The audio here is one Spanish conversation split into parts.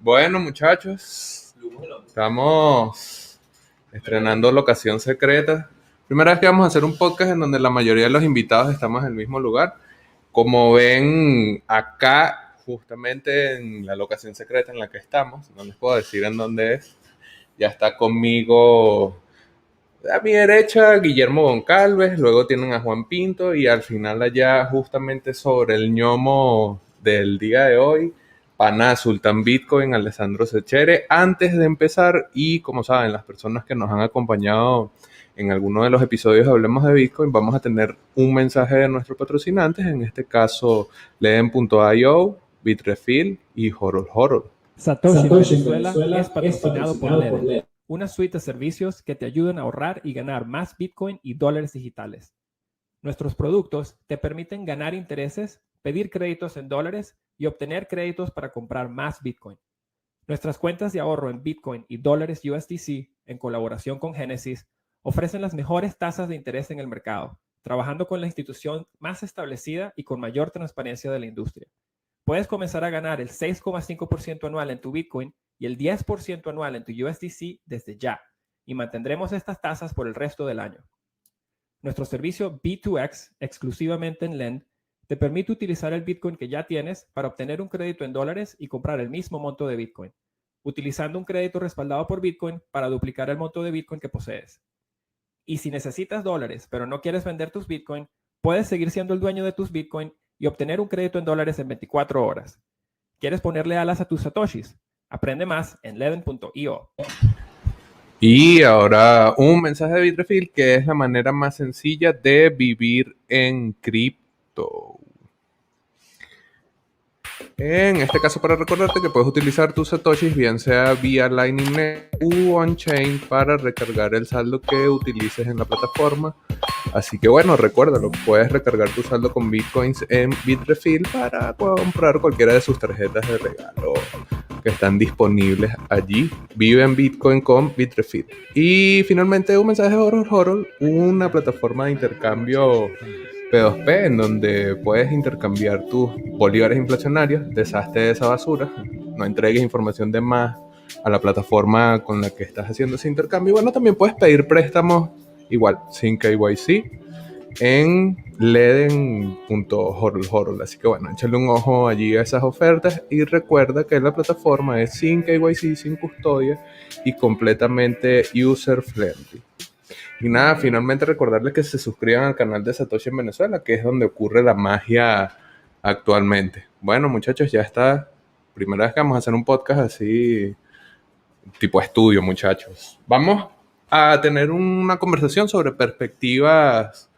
Bueno, muchachos, estamos estrenando Locación Secreta. Primera vez que vamos a hacer un podcast en donde la mayoría de los invitados estamos en el mismo lugar. Como ven acá, justamente en la locación secreta en la que estamos, no les puedo decir en dónde es, ya está conmigo a mi derecha Guillermo Goncalves, luego tienen a Juan Pinto y al final allá justamente sobre el ñomo del día de hoy, Pana Sultán Bitcoin, Alessandro Sechere. Antes de empezar, y como saben, las personas que nos han acompañado en alguno de los episodios de Hablemos de Bitcoin, vamos a tener un mensaje de nuestros patrocinantes, en este caso Leden.io, Bitrefill y Horol Horol. Satoshi en Venezuela es patrocinado por Leden, una suite de servicios que te ayudan a ahorrar y ganar más Bitcoin y dólares digitales. Nuestros productos te permiten ganar intereses, pedir créditos en dólares y obtener créditos para comprar más Bitcoin. Nuestras cuentas de ahorro en Bitcoin y dólares USDC, en colaboración con Genesis, ofrecen las mejores tasas de interés en el mercado, trabajando con la institución más establecida y con mayor transparencia de la industria. Puedes comenzar a ganar el 6,5% anual en tu Bitcoin y el 10% anual en tu USDC desde ya, y mantendremos estas tasas por el resto del año. Nuestro servicio B2X, exclusivamente en Lend, te permite utilizar el Bitcoin que ya tienes para obtener un crédito en dólares y comprar el mismo monto de Bitcoin, utilizando un crédito respaldado por Bitcoin para duplicar el monto de Bitcoin que posees. Y si necesitas dólares, pero no quieres vender tus Bitcoin, puedes seguir siendo el dueño de tus Bitcoin y obtener un crédito en dólares en 24 horas. ¿Quieres ponerle alas a tus satoshis? Aprende más en Leden.io. Y ahora un mensaje de Bitrefill, que es la manera más sencilla de vivir en cripto. En este caso, para recordarte que puedes utilizar tus satoshis, bien sea vía Lightning Network u on-chain, para recargar el saldo que utilices en la plataforma. Así que bueno, recuérdalo, puedes recargar tu saldo con Bitcoins en Bitrefill para comprar cualquiera de sus tarjetas de regalo que están disponibles allí. Vive en Bitcoin con Bitrefill. Y finalmente un mensaje de Horol, una plataforma de intercambio P2P en donde puedes intercambiar tus bolívares inflacionarios. Deshazte de esa basura, no entregues información de más a la plataforma con la que estás haciendo ese intercambio. Y bueno, también puedes pedir préstamos igual, sin KYC, en leden.horol. Así que bueno, échale un ojo allí a esas ofertas y recuerda que la plataforma es sin KYC, sin custodia y completamente user friendly. Y nada, finalmente recordarles que se suscriban al canal de Satoshi en Venezuela, que es donde ocurre la magia actualmente. Bueno, muchachos, ya está. Primera vez que vamos a hacer un podcast así, tipo estudio, muchachos. Vamos a tener una conversación sobre perspectivas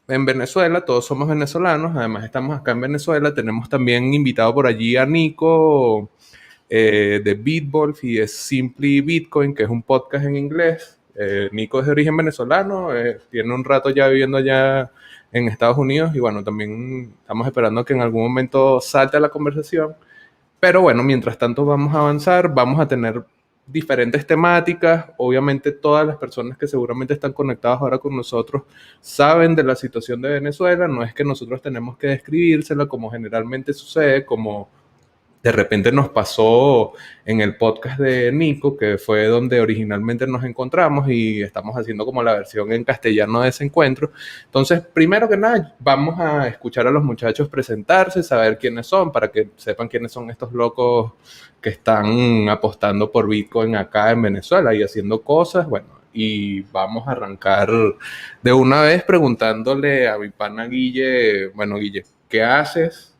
en Venezuela. Todos somos venezolanos, además estamos acá en Venezuela. Tenemos también invitado por allí a Nico de BitVolf y de Simply Bitcoin, que es un podcast en inglés. Nico es de origen venezolano, tiene un rato ya viviendo allá en Estados Unidos y bueno, también estamos esperando que en algún momento salte a la conversación. Pero bueno, mientras tanto vamos a avanzar, vamos a tener diferentes temáticas. Obviamente todas las personas que seguramente están conectadas ahora con nosotros saben de la situación de Venezuela. No es que nosotros tenemos que describírsela como generalmente sucede, como De repente nos pasó en el podcast de Nico, que fue donde originalmente nos encontramos y estamos haciendo como la versión en castellano de ese encuentro. Entonces, primero que nada, vamos a escuchar a los muchachos presentarse, saber quiénes son, para que sepan quiénes son estos locos que están apostando por Bitcoin acá en Venezuela y haciendo cosas. Bueno, y vamos a arrancar de una vez preguntándole a mi pana Guille, bueno, Guille, ¿qué haces?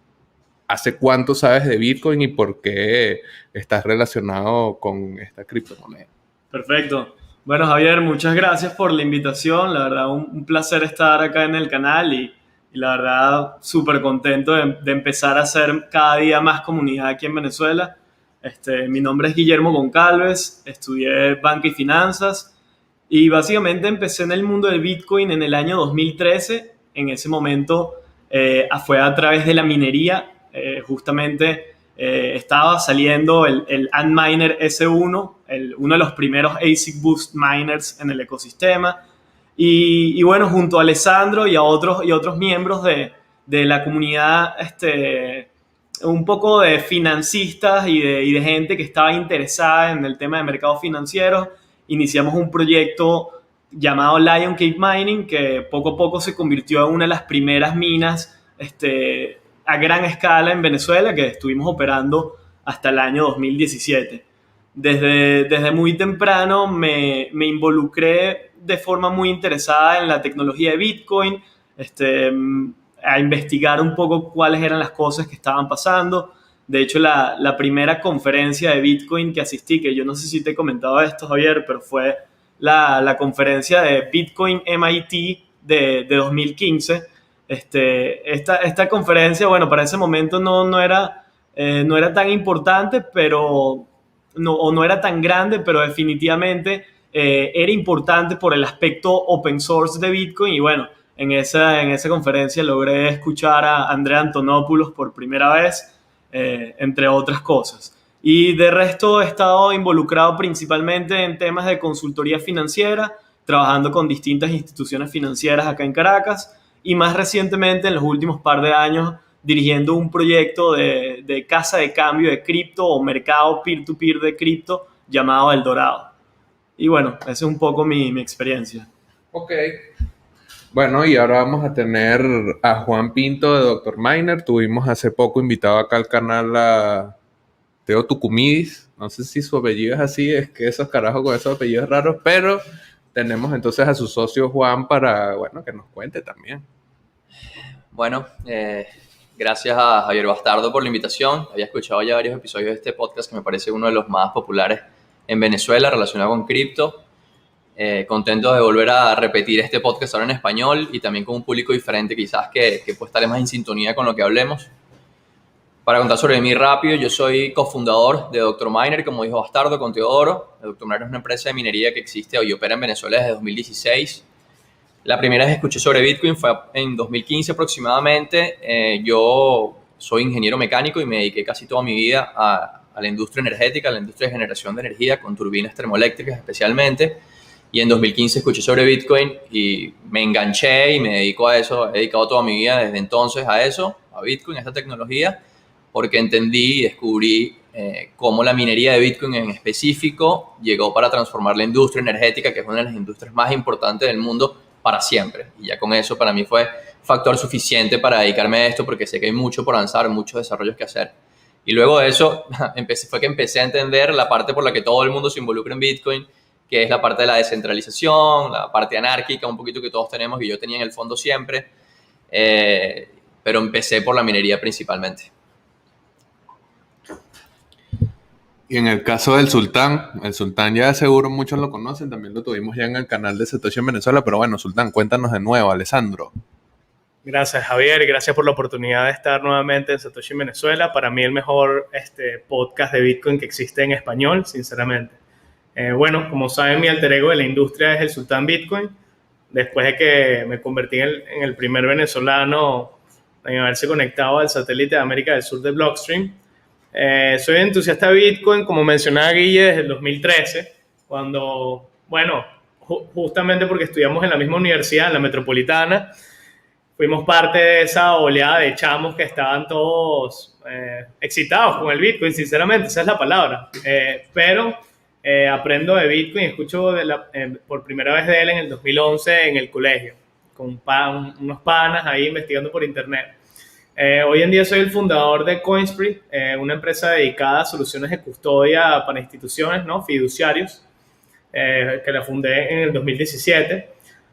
¿Hace cuánto sabes de Bitcoin y por qué estás relacionado con esta criptomoneda? Perfecto. Bueno, Javier, muchas gracias por la invitación. La verdad, un placer estar acá en el canal y la verdad, súper contento de empezar a hacer cada día más comunidad aquí en Venezuela. Mi nombre es Guillermo Goncalves, estudié banca y finanzas y básicamente empecé en el mundo del Bitcoin en el año 2013. En ese momento fue a través de la minería. Justamente estaba saliendo el Antminer S1, uno de los primeros ASIC Boost miners en el ecosistema. Y bueno, junto a Alessandro y a otros miembros de la comunidad, un poco de financistas y de gente que estaba interesada en el tema de mercados financieros, iniciamos un proyecto llamado Lion Cave Mining, que poco a poco se convirtió en una de las primeras minas a gran escala en Venezuela, que estuvimos operando hasta el año 2017. Desde muy temprano me involucré de forma muy interesada en la tecnología de Bitcoin, a investigar un poco cuáles eran las cosas que estaban pasando. De hecho, la primera conferencia de Bitcoin que asistí, que yo no sé si te he comentado esto, Javier, pero fue la conferencia de Bitcoin MIT de 2015. Esta conferencia, bueno, para ese momento no era tan importante, pero no era tan grande, pero definitivamente era importante por el aspecto open source de Bitcoin. Y bueno, en esa conferencia logré escuchar a Andrea Antonopoulos por primera vez, entre otras cosas. Y de resto he estado involucrado principalmente en temas de consultoría financiera, trabajando con distintas instituciones financieras acá en Caracas, y más recientemente, en los últimos par de años, dirigiendo un proyecto de casa de cambio de cripto o mercado peer-to-peer de cripto llamado El Dorado. Y bueno, esa es un poco mi experiencia. Ok. Bueno, y ahora vamos a tener a Juan Pinto de Dr. Miner. Tuvimos hace poco invitado acá al canal a Teo Tucumidis. No sé si su apellido es así, es que esos carajos con esos apellidos raros, pero tenemos entonces a su socio Juan para, bueno, que nos cuente también. Bueno, gracias a Javier Bastardo por la invitación. Había escuchado ya varios episodios de este podcast que me parece uno de los más populares en Venezuela relacionado con cripto. Contento de volver a repetir este podcast ahora en español y también con un público diferente quizás que puede estar más en sintonía con lo que hablemos. Para contar sobre mí rápido, yo soy cofundador de Dr. Miner, como dijo Bastardo, con Teodoro. Dr. Miner es una empresa de minería que existe y opera en Venezuela desde 2016. La primera vez que escuché sobre Bitcoin fue en 2015 aproximadamente. Yo soy ingeniero mecánico y me dediqué casi toda mi vida a la industria energética, a la industria de generación de energía con turbinas termoeléctricas especialmente. Y en 2015 escuché sobre Bitcoin y me enganché y me dedico a eso. He dedicado toda mi vida desde entonces a eso, a Bitcoin, a esta tecnología, porque entendí y descubrí cómo la minería de Bitcoin en específico llegó para transformar la industria energética, que es una de las industrias más importantes del mundo, para siempre. Y ya con eso para mí fue factor suficiente para dedicarme a esto, porque sé que hay mucho por avanzar, muchos desarrollos que hacer. Y luego de eso fue que empecé a entender la parte por la que todo el mundo se involucra en Bitcoin, que es la parte de la descentralización, la parte anárquica, un poquito que todos tenemos y yo tenía en el fondo siempre, pero empecé por la minería principalmente. Y en el caso del Sultán, el Sultán ya seguro muchos lo conocen, también lo tuvimos ya en el canal de Satoshi en Venezuela, pero bueno, Sultán, cuéntanos de nuevo, Alessandro. Gracias, Javier, gracias por la oportunidad de estar nuevamente en Satoshi en Venezuela. Para mí el mejor podcast de Bitcoin que existe en español, sinceramente. Bueno, como saben, mi alter ego de la industria es el Sultán Bitcoin. Después de que me convertí en el primer venezolano en haberse conectado al satélite de América del Sur de Blockstream. Soy entusiasta de Bitcoin, como mencionaba Guille, desde el 2013, cuando, bueno, justamente porque estudiamos en la misma universidad, en la Metropolitana, fuimos parte de esa oleada de chamos que estaban todos excitados con el Bitcoin, sinceramente, esa es la palabra. Pero aprendo de Bitcoin, escucho por primera vez de él en el 2011 en el colegio, con unos panas ahí investigando por internet. Hoy en día soy el fundador de Coinspree, una empresa dedicada a soluciones de custodia para instituciones, ¿no? Fiduciarios, que la fundé en el 2017.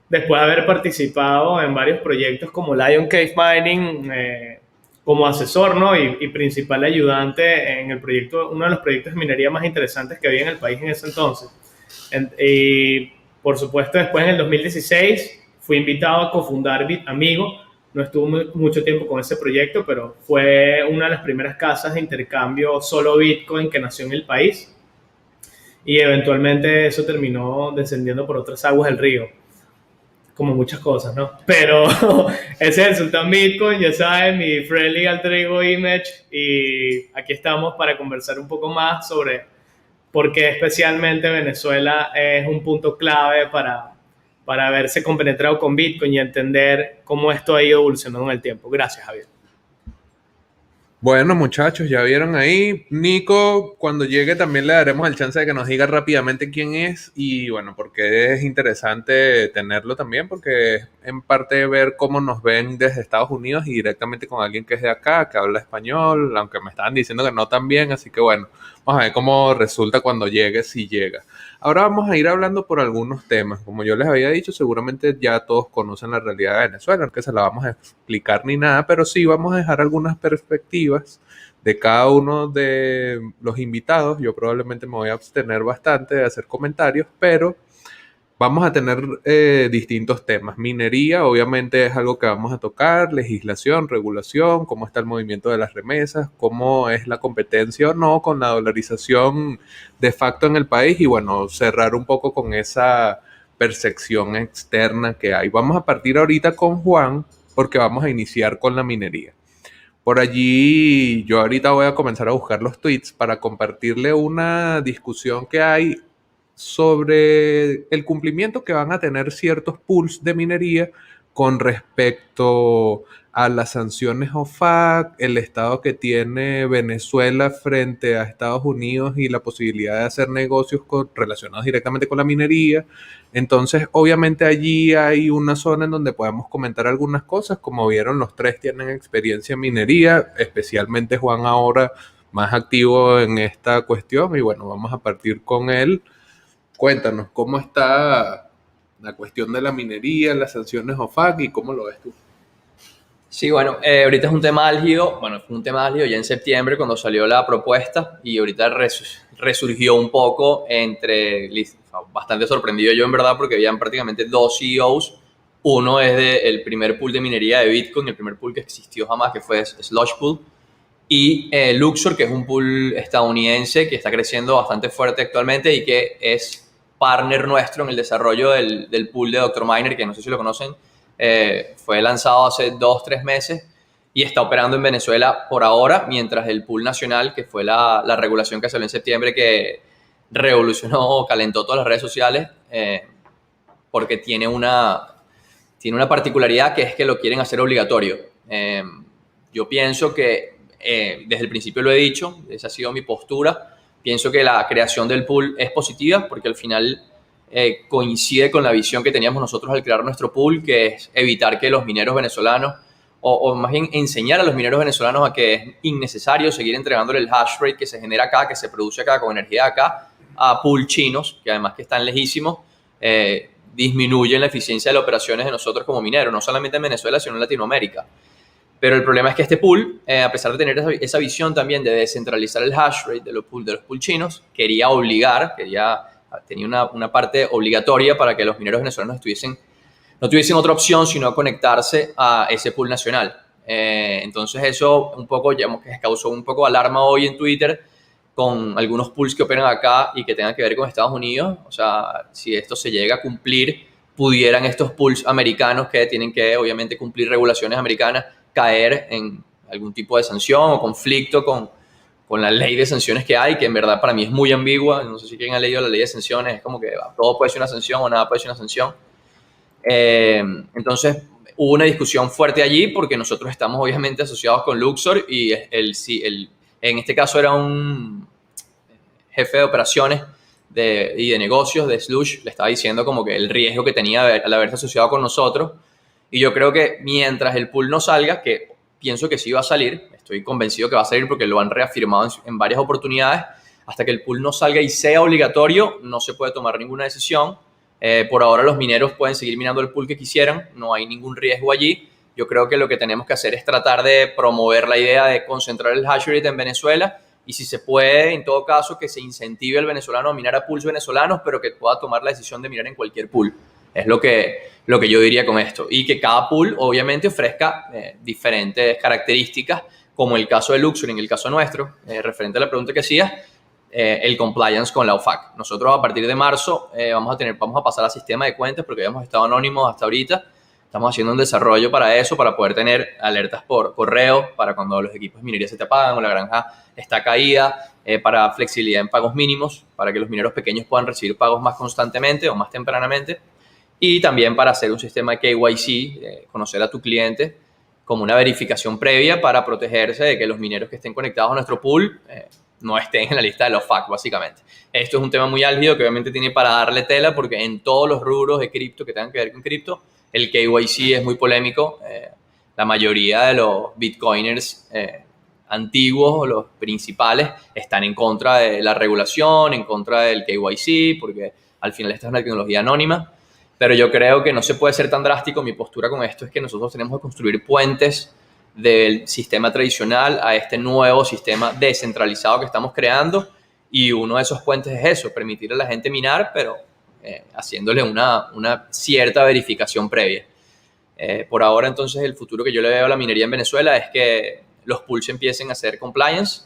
Después de haber participado en varios proyectos como Lion Cave Mining, como asesor, ¿no? y principal ayudante en el proyecto, uno de los proyectos de minería más interesantes que había en el país en ese entonces. Y por supuesto, después en el 2016 fui invitado a cofundar BitAmigo. No estuve mucho tiempo con ese proyecto, pero fue una de las primeras casas de intercambio solo Bitcoin que nació en el país. Y eventualmente eso terminó descendiendo por otras aguas del río, como muchas cosas, ¿no? Pero ese es el Sultán Bitcoin, ya saben, mi friendly alter ego image, y aquí estamos para conversar un poco más sobre por qué especialmente Venezuela es un punto clave para haberse compenetrado con Bitcoin y entender cómo esto ha ido evolucionando en el tiempo. Gracias, Javier. Bueno, muchachos, ya vieron ahí. Nico, cuando llegue también le daremos el chance de que nos diga rápidamente quién es y bueno, porque es interesante tenerlo también, porque es en parte ver cómo nos ven desde Estados Unidos y directamente con alguien que es de acá, que habla español, aunque me estaban diciendo que no tan bien, así que bueno, vamos a ver cómo resulta cuando llegue, si llega. Ahora vamos a ir hablando por algunos temas. Como yo les había dicho, seguramente ya todos conocen la realidad de Venezuela, no que se la vamos a explicar ni nada, pero sí vamos a dejar algunas perspectivas de cada uno de los invitados. Yo probablemente me voy a abstener bastante de hacer comentarios, pero vamos a tener distintos temas. Minería, obviamente, es algo que vamos a tocar, legislación, regulación, cómo está el movimiento de las remesas, cómo es la competencia o no con la dolarización de facto en el país y bueno, cerrar un poco con esa percepción externa que hay. Vamos a partir ahorita con Juan porque vamos a iniciar con la minería. Por allí yo ahorita voy a comenzar a buscar los tweets para compartirle una discusión que hay sobre el cumplimiento que van a tener ciertos pools de minería con respecto a las sanciones OFAC, el estado que tiene Venezuela frente a Estados Unidos y la posibilidad de hacer negocios relacionados directamente con la minería. Entonces, obviamente allí hay una zona en donde podemos comentar algunas cosas. Como vieron, los tres tienen experiencia en minería, especialmente Juan ahora más activo en esta cuestión y bueno, vamos a partir con él. Cuéntanos, ¿cómo está la cuestión de la minería, las sanciones OFAC y cómo lo ves tú? Sí, bueno, ahorita es un tema álgido, bueno, fue un tema álgido ya en septiembre cuando salió la propuesta y ahorita resurgió un poco bastante sorprendido yo en verdad porque habían prácticamente dos CEOs, uno es del primer pool de minería de Bitcoin, el primer pool que existió jamás, que fue Slush Pool, y Luxor, que es un pool estadounidense que está creciendo bastante fuerte actualmente y que es partner nuestro en el desarrollo del pool de Dr. Miner, que no sé si lo conocen, fue lanzado hace 2-3 meses y está operando en Venezuela por ahora, mientras el pool nacional, que fue la regulación que salió en septiembre, que revolucionó, calentó todas las redes sociales, porque tiene una particularidad que es que lo quieren hacer obligatorio. Yo pienso que, desde el principio lo he dicho, esa ha sido mi postura, pienso que la creación del pool es positiva porque al final coincide con la visión que teníamos nosotros al crear nuestro pool, que es evitar que los mineros venezolanos, o más bien enseñar a los mineros venezolanos a que es innecesario seguir entregándole el hash rate que se genera acá, que se produce acá con energía de acá, a pool chinos, que además que están lejísimos, disminuyen la eficiencia de las operaciones de nosotros como mineros, no solamente en Venezuela, sino en Latinoamérica. Pero el problema es que este pool, a pesar de tener esa visión también de descentralizar el hash rate de los pool chinos, tenía una parte obligatoria para que los mineros venezolanos no tuviesen otra opción sino conectarse a ese pool nacional. Entonces eso un poco, digamos, que causó un poco de alarma hoy en Twitter con algunos pools que operan acá y que tengan que ver con Estados Unidos. O sea, si esto se llega a cumplir, pudieran estos pools americanos que tienen que obviamente cumplir regulaciones americanas caer en algún tipo de sanción o conflicto con la ley de sanciones que hay, que en verdad para mí es muy ambigua. No sé si alguien ha leído la ley de sanciones, es como que todo puede ser una sanción o nada puede ser una sanción. Entonces, hubo una discusión fuerte allí porque nosotros estamos obviamente asociados con Luxor y en este caso era un jefe de operaciones y de negocios de Slush, le estaba diciendo como que el riesgo que tenía al haberse asociado con nosotros. Y yo creo que mientras el pool no salga, que pienso que sí va a salir, estoy convencido que va a salir porque lo han reafirmado en varias oportunidades, hasta que el pool no salga y sea obligatorio, no se puede tomar ninguna decisión. Por ahora los mineros pueden seguir minando el pool que quisieran, no hay ningún riesgo allí. Yo creo que lo que tenemos que hacer es tratar de promover la idea de concentrar el hash rate en Venezuela y si se puede, en todo caso, que se incentive al venezolano a minar a pools venezolanos, pero que pueda tomar la decisión de minar en cualquier pool. Es lo que yo diría con esto. Y que cada pool, obviamente, ofrezca diferentes características, como el caso de Luxor, en el caso nuestro, referente a la pregunta que hacías, el compliance con la OFAC. Nosotros a partir de marzo vamos a pasar al sistema de cuentas porque habíamos estado anónimos hasta ahorita. Estamos haciendo un desarrollo para eso, para poder tener alertas por correo, para cuando los equipos de minería se te apagan o la granja está caída, para flexibilidad en pagos mínimos, para que los mineros pequeños puedan recibir pagos más constantemente o más tempranamente. Y también para hacer un sistema de KYC, conocer a tu cliente como una verificación previa para protegerse de que los mineros que estén conectados a nuestro pool no estén en la lista de los FAQ, básicamente. Esto es un tema muy álgido que obviamente tiene para darle tela porque en todos los rubros de cripto que tengan que ver con cripto, el KYC es muy polémico. La mayoría de los bitcoiners antiguos, los principales, están en contra de la regulación, en contra del KYC, porque al final esta es una tecnología anónima. Pero yo creo que no se puede ser tan drástico. Mi postura con esto es que nosotros tenemos que construir puentes del sistema tradicional a este nuevo sistema descentralizado que estamos creando. Y uno de esos puentes es eso, permitir a la gente minar, pero haciéndole una cierta verificación previa. Por ahora, entonces, el futuro que yo le veo a la minería en Venezuela es que los pools empiecen a hacer compliance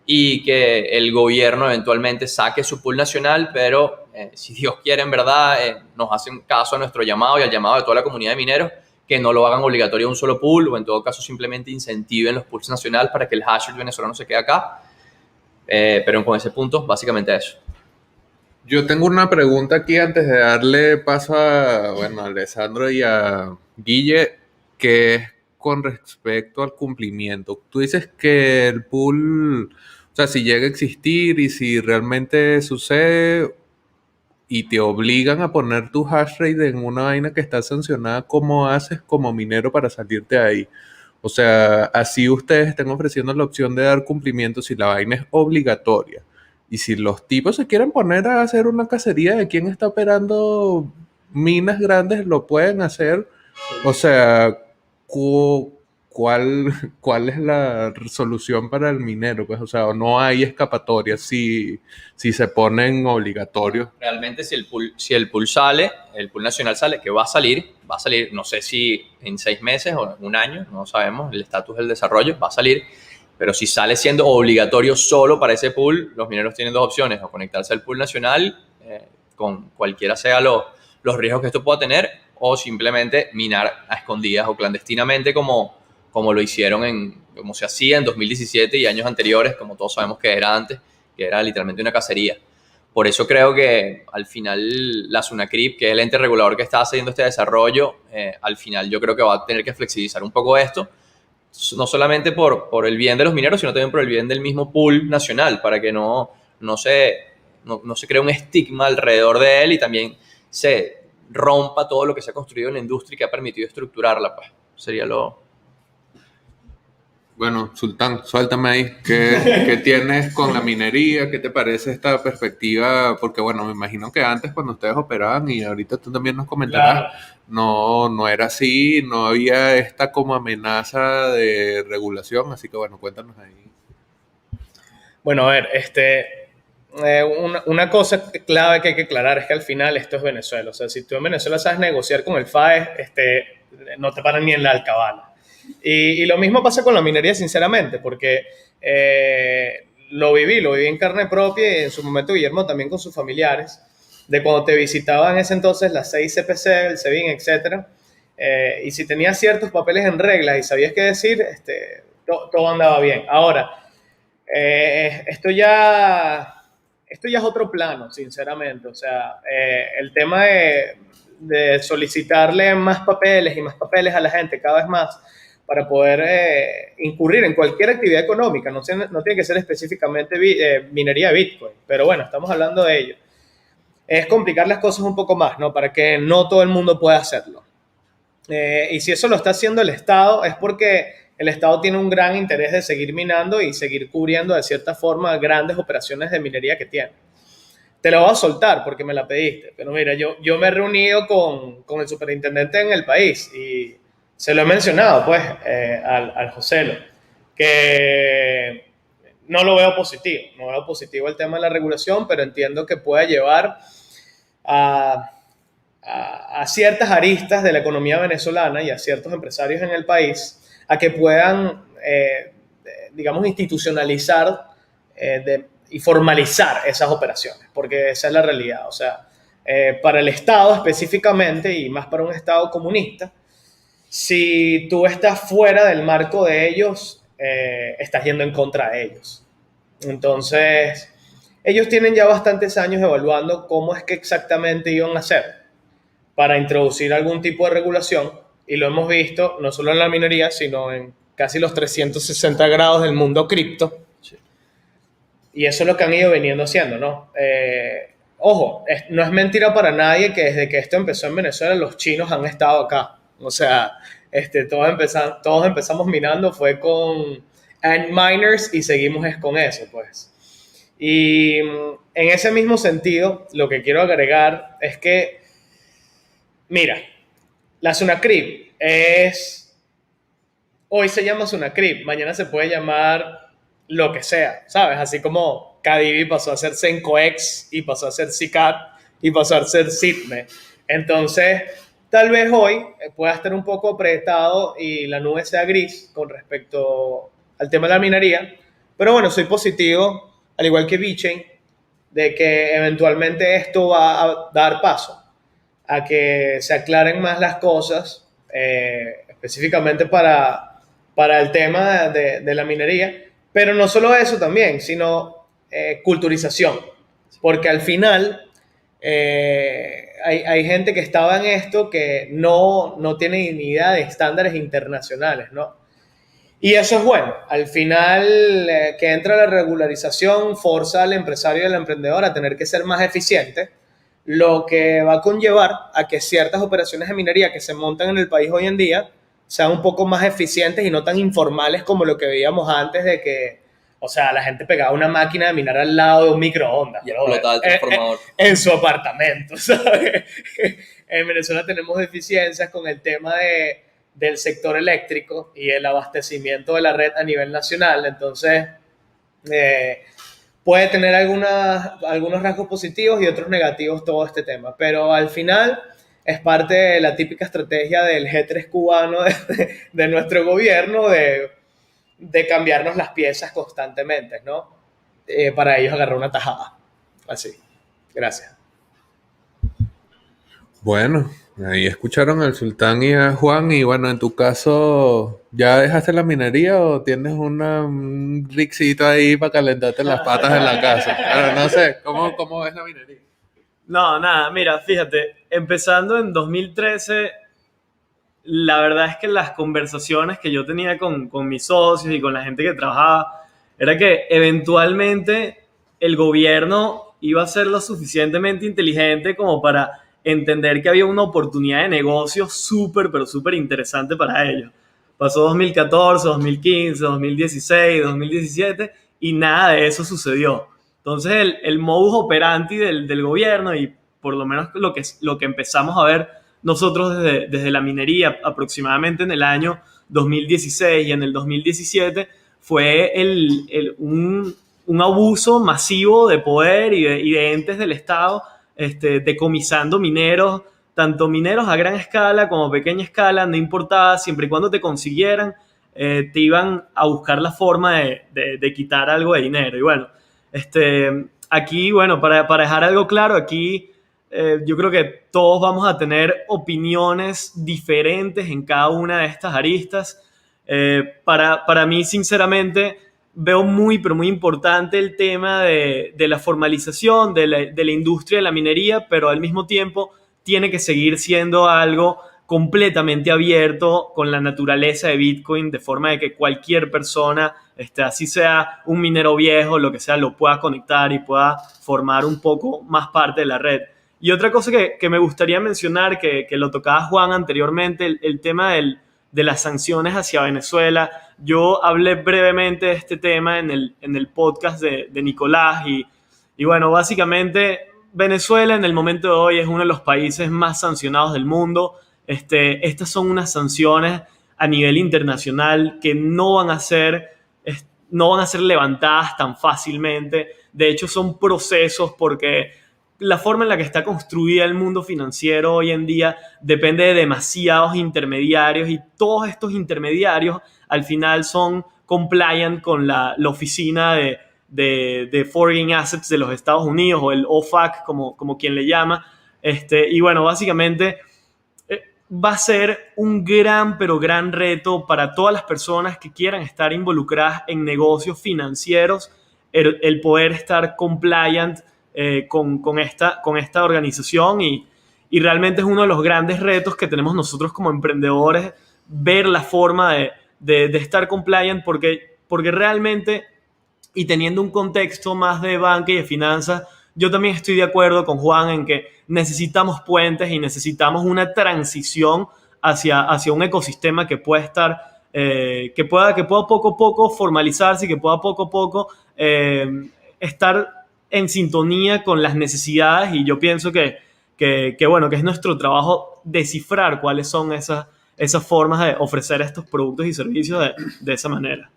y que el gobierno eventualmente saque su pool nacional, pero si Dios quiere, en verdad, nos hacen caso a nuestro llamado y al llamado de toda la comunidad de mineros, que no lo hagan obligatorio a un solo pool, o en todo caso simplemente incentiven los pools nacionales para que el hash rate venezolano se quede acá. Pero con ese punto, básicamente eso. Yo tengo una pregunta aquí antes de darle paso a Alessandro y a Guille, que es con respecto al cumplimiento. Tú dices que el pool, o sea, si llega a existir y si realmente sucede y te obligan a poner tu hash rate en una vaina que está sancionada, ¿cómo haces como minero para salirte de ahí? O sea, así ustedes están ofreciendo la opción de dar cumplimiento si la vaina es obligatoria. Y si los tipos se quieren poner a hacer una cacería de quién está operando minas grandes, lo pueden hacer. O sea, ¿cuál es la solución para el minero? Pues, o sea, no hay escapatoria si se ponen obligatorios. Realmente si el pool sale, el pool nacional sale, que va a salir, no sé si en 6 meses o en un año, no sabemos el estatus del desarrollo, va a salir, pero si sale siendo obligatorio solo para ese pool, los mineros tienen dos opciones, o conectarse al pool nacional, con cualquiera sea los riesgos que esto pueda tener, o simplemente minar a escondidas o clandestinamente como lo hicieron como se hacía en 2017 y años anteriores, como todos sabemos que era antes, que era literalmente una cacería. Por eso creo que al final la SUNACRIP, que es el ente regulador que está haciendo este desarrollo, al final yo creo que va a tener que flexibilizar un poco esto, no solamente por el bien de los mineros, sino también por el bien del mismo pool nacional, para que no se cree un estigma alrededor de él y también se rompa todo lo que se ha construido en la industria y que ha permitido estructurarla. Pues sería lo... Bueno, Sultán, suéltame ahí. ¿Qué tienes con la minería? ¿Qué te parece esta perspectiva? Porque, bueno, me imagino que antes cuando ustedes operaban, y ahorita tú también nos comentarás, claro, no era así, no había esta como amenaza de regulación. Así que, bueno, cuéntanos ahí. Bueno, a ver, una cosa clave que hay que aclarar es que al final esto es Venezuela. O sea, si tú en Venezuela sabes negociar con el FAES, no te paran ni en la alcabala. Y lo mismo pasa con la minería, sinceramente, porque lo viví en carne propia y en su momento Guillermo también con sus familiares, de cuando te visitaban en ese entonces las 6 CPC, el SEBIN, etc. Y si tenías ciertos papeles en regla y sabías qué decir, todo andaba bien. Ahora, esto ya es otro plano, sinceramente. O sea, el tema de solicitarle más papeles y más papeles a la gente cada vez más para poder incurrir en cualquier actividad económica, no tiene que ser específicamente minería de Bitcoin, pero bueno, estamos hablando de ello. Es complicar las cosas un poco más, ¿no? Para que no todo el mundo pueda hacerlo. Y si eso lo está haciendo el Estado, es porque el Estado tiene un gran interés de seguir minando y seguir cubriendo de cierta forma grandes operaciones de minería que tiene. Te lo voy a soltar porque me la pediste, pero mira, yo me he reunido con el superintendente en el país y se lo he mencionado, pues, al Joselo, que no lo veo positivo. No veo positivo el tema de la regulación, pero entiendo que pueda llevar a ciertas aristas de la economía venezolana y a ciertos empresarios en el país a que puedan, digamos, institucionalizar y formalizar esas operaciones, porque esa es la realidad. O sea, para el Estado específicamente, y más para un Estado comunista, si tú estás fuera del marco de ellos, estás yendo en contra de ellos. Entonces, ellos tienen ya bastantes años evaluando cómo es que exactamente iban a hacer para introducir algún tipo de regulación, y lo hemos visto no solo en la minería, sino en casi los 360 grados del mundo cripto. Sí. Y eso es lo que han ido veniendo haciendo, ¿no? Ojo, no es mentira para nadie que desde que esto empezó en Venezuela, los chinos han estado acá. O sea, todos empezamos minando, fue con Antminers y seguimos con eso, pues. Y en ese mismo sentido, lo que quiero agregar es que, mira, la Sunacrip hoy se llama Sunacrip, mañana se puede llamar lo que sea, ¿sabes? Así como Cadivi pasó a ser Sencoex y pasó a ser CICAT y pasó a ser CITME. Entonces, tal vez hoy pueda estar un poco apretado y la nube sea gris con respecto al tema de la minería, pero bueno, soy positivo, al igual que VeChain, de que eventualmente esto va a dar paso a que se aclaren más las cosas, específicamente para el tema de la minería, pero no solo eso también, sino culturización, porque al final hay gente que estaba en esto que no tiene ni idea de estándares internacionales, ¿no? Y eso es bueno. Al final, que entra la regularización, forza al empresario y al emprendedor a tener que ser más eficiente, lo que va a conllevar a que ciertas operaciones de minería que se montan en el país hoy en día sean un poco más eficientes y no tan informales como lo que veíamos antes de que, o sea, la gente pegaba una máquina de minar al lado de un microondas. Y explotaba el transformador. En su apartamento, ¿sabes? En Venezuela tenemos deficiencias con el tema del sector eléctrico y el abastecimiento de la red a nivel nacional. Entonces, puede tener algunos rasgos positivos y otros negativos todo este tema, pero al final es parte de la típica estrategia del G3 cubano de nuestro gobierno de cambiarnos las piezas constantemente, ¿no? Para ellos agarrar una tajada. Así. Gracias. Bueno, ahí escucharon al Sultán y a Juan, y bueno, en tu caso, ¿ya dejaste la minería o tienes un rixito ahí para calentarte las patas en la casa? Pero no sé, ¿cómo ves la minería? No, nada, mira, fíjate, empezando en 2013, la verdad es que las conversaciones que yo tenía con mis socios y con la gente que trabajaba, era que eventualmente el gobierno iba a ser lo suficientemente inteligente como para entender que había una oportunidad de negocio súper, pero súper interesante para ellos. Pasó 2014, 2015, 2016, 2017 y nada de eso sucedió. Entonces el modus operandi del gobierno, y por lo menos lo que empezamos a ver nosotros desde la minería aproximadamente en el año 2016 y en el 2017, fue un abuso masivo de poder y de entes del Estado, decomisando mineros, tanto mineros a gran escala como a pequeña escala, no importaba, siempre y cuando te consiguieran, te iban a buscar la forma de quitar algo de dinero. Y bueno, aquí, bueno, para dejar algo claro, aquí yo creo que todos vamos a tener opiniones diferentes en cada una de estas aristas. Para mí, sinceramente, veo pero muy importante el tema de la formalización de la industria de la minería, pero al mismo tiempo tiene que seguir siendo algo completamente abierto con la naturaleza de Bitcoin, de forma de que cualquier persona, así sea un minero viejo, lo que sea, lo pueda conectar y pueda formar un poco más parte de la red. Y otra cosa que me gustaría mencionar, que lo tocaba Juan anteriormente, el tema de las sanciones hacia Venezuela. Yo hablé brevemente de este tema en el podcast de Nicolás y bueno, básicamente Venezuela en el momento de hoy es uno de los países más sancionados del mundo. Estas son unas sanciones a nivel internacional que no van a ser levantadas tan fácilmente. De hecho, son procesos porque la forma en la que está construida el mundo financiero hoy en día depende de demasiados intermediarios y todos estos intermediarios al final son compliant con la oficina de Foreign Assets de los Estados Unidos o el OFAC como quien le llama. Y bueno, básicamente va a ser un gran, pero gran reto para todas las personas que quieran estar involucradas en negocios financieros, el poder estar compliant con esta organización y realmente es uno de los grandes retos que tenemos nosotros como emprendedores, ver la forma de estar compliant porque realmente, y teniendo un contexto más de banca y de finanzas, yo también estoy de acuerdo con Juan en que necesitamos puentes y necesitamos una transición hacia un ecosistema que pueda estar, que pueda poco a poco formalizarse y que pueda poco a poco estar en sintonía con las necesidades. Y yo pienso que bueno, que es nuestro trabajo descifrar cuáles son esas formas de ofrecer estos productos y servicios de esa manera.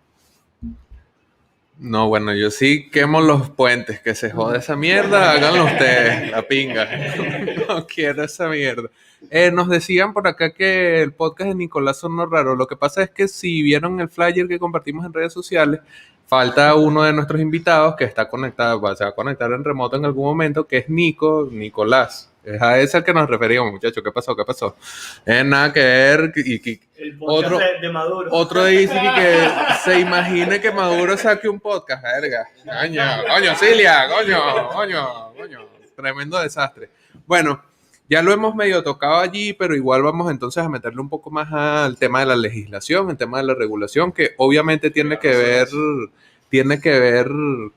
No, bueno, yo sí quemo los puentes, que se jode esa mierda, háganlo ustedes, la pinga. No quiero esa mierda. Nos decían por acá que el podcast de Nicolás sonó raro. Lo que pasa es que si vieron el flyer que compartimos en redes sociales, falta uno de nuestros invitados que está conectado, se va a conectar en remoto en algún momento, que es Nicolás. Es a ese al que nos referíamos, muchachos. ¿Qué pasó? Nada que ver. El podcast de Maduro. Otro dice que se imagine que Maduro saque un podcast, verga. Coño, Cilia, coño. Tremendo desastre. Bueno, ya lo hemos medio tocado allí, pero igual vamos entonces a meterle un poco más al tema de la legislación, el tema de la regulación, que obviamente tiene que ver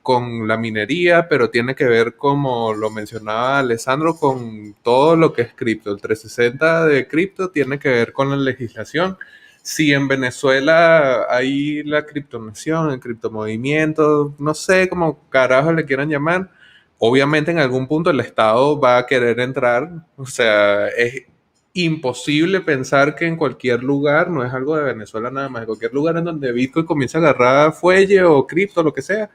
con la minería, pero tiene que ver, como lo mencionaba Alessandro, con todo lo que es cripto. El 360 de cripto tiene que ver con la legislación. Si en Venezuela hay la criptonación, el criptomovimiento, no sé cómo carajo le quieran llamar, obviamente en algún punto el Estado va a querer entrar. O sea, es imposible pensar que en cualquier lugar, no es algo de Venezuela nada más, en cualquier lugar en donde Bitcoin comience a agarrar fuelle o cripto, lo que sea,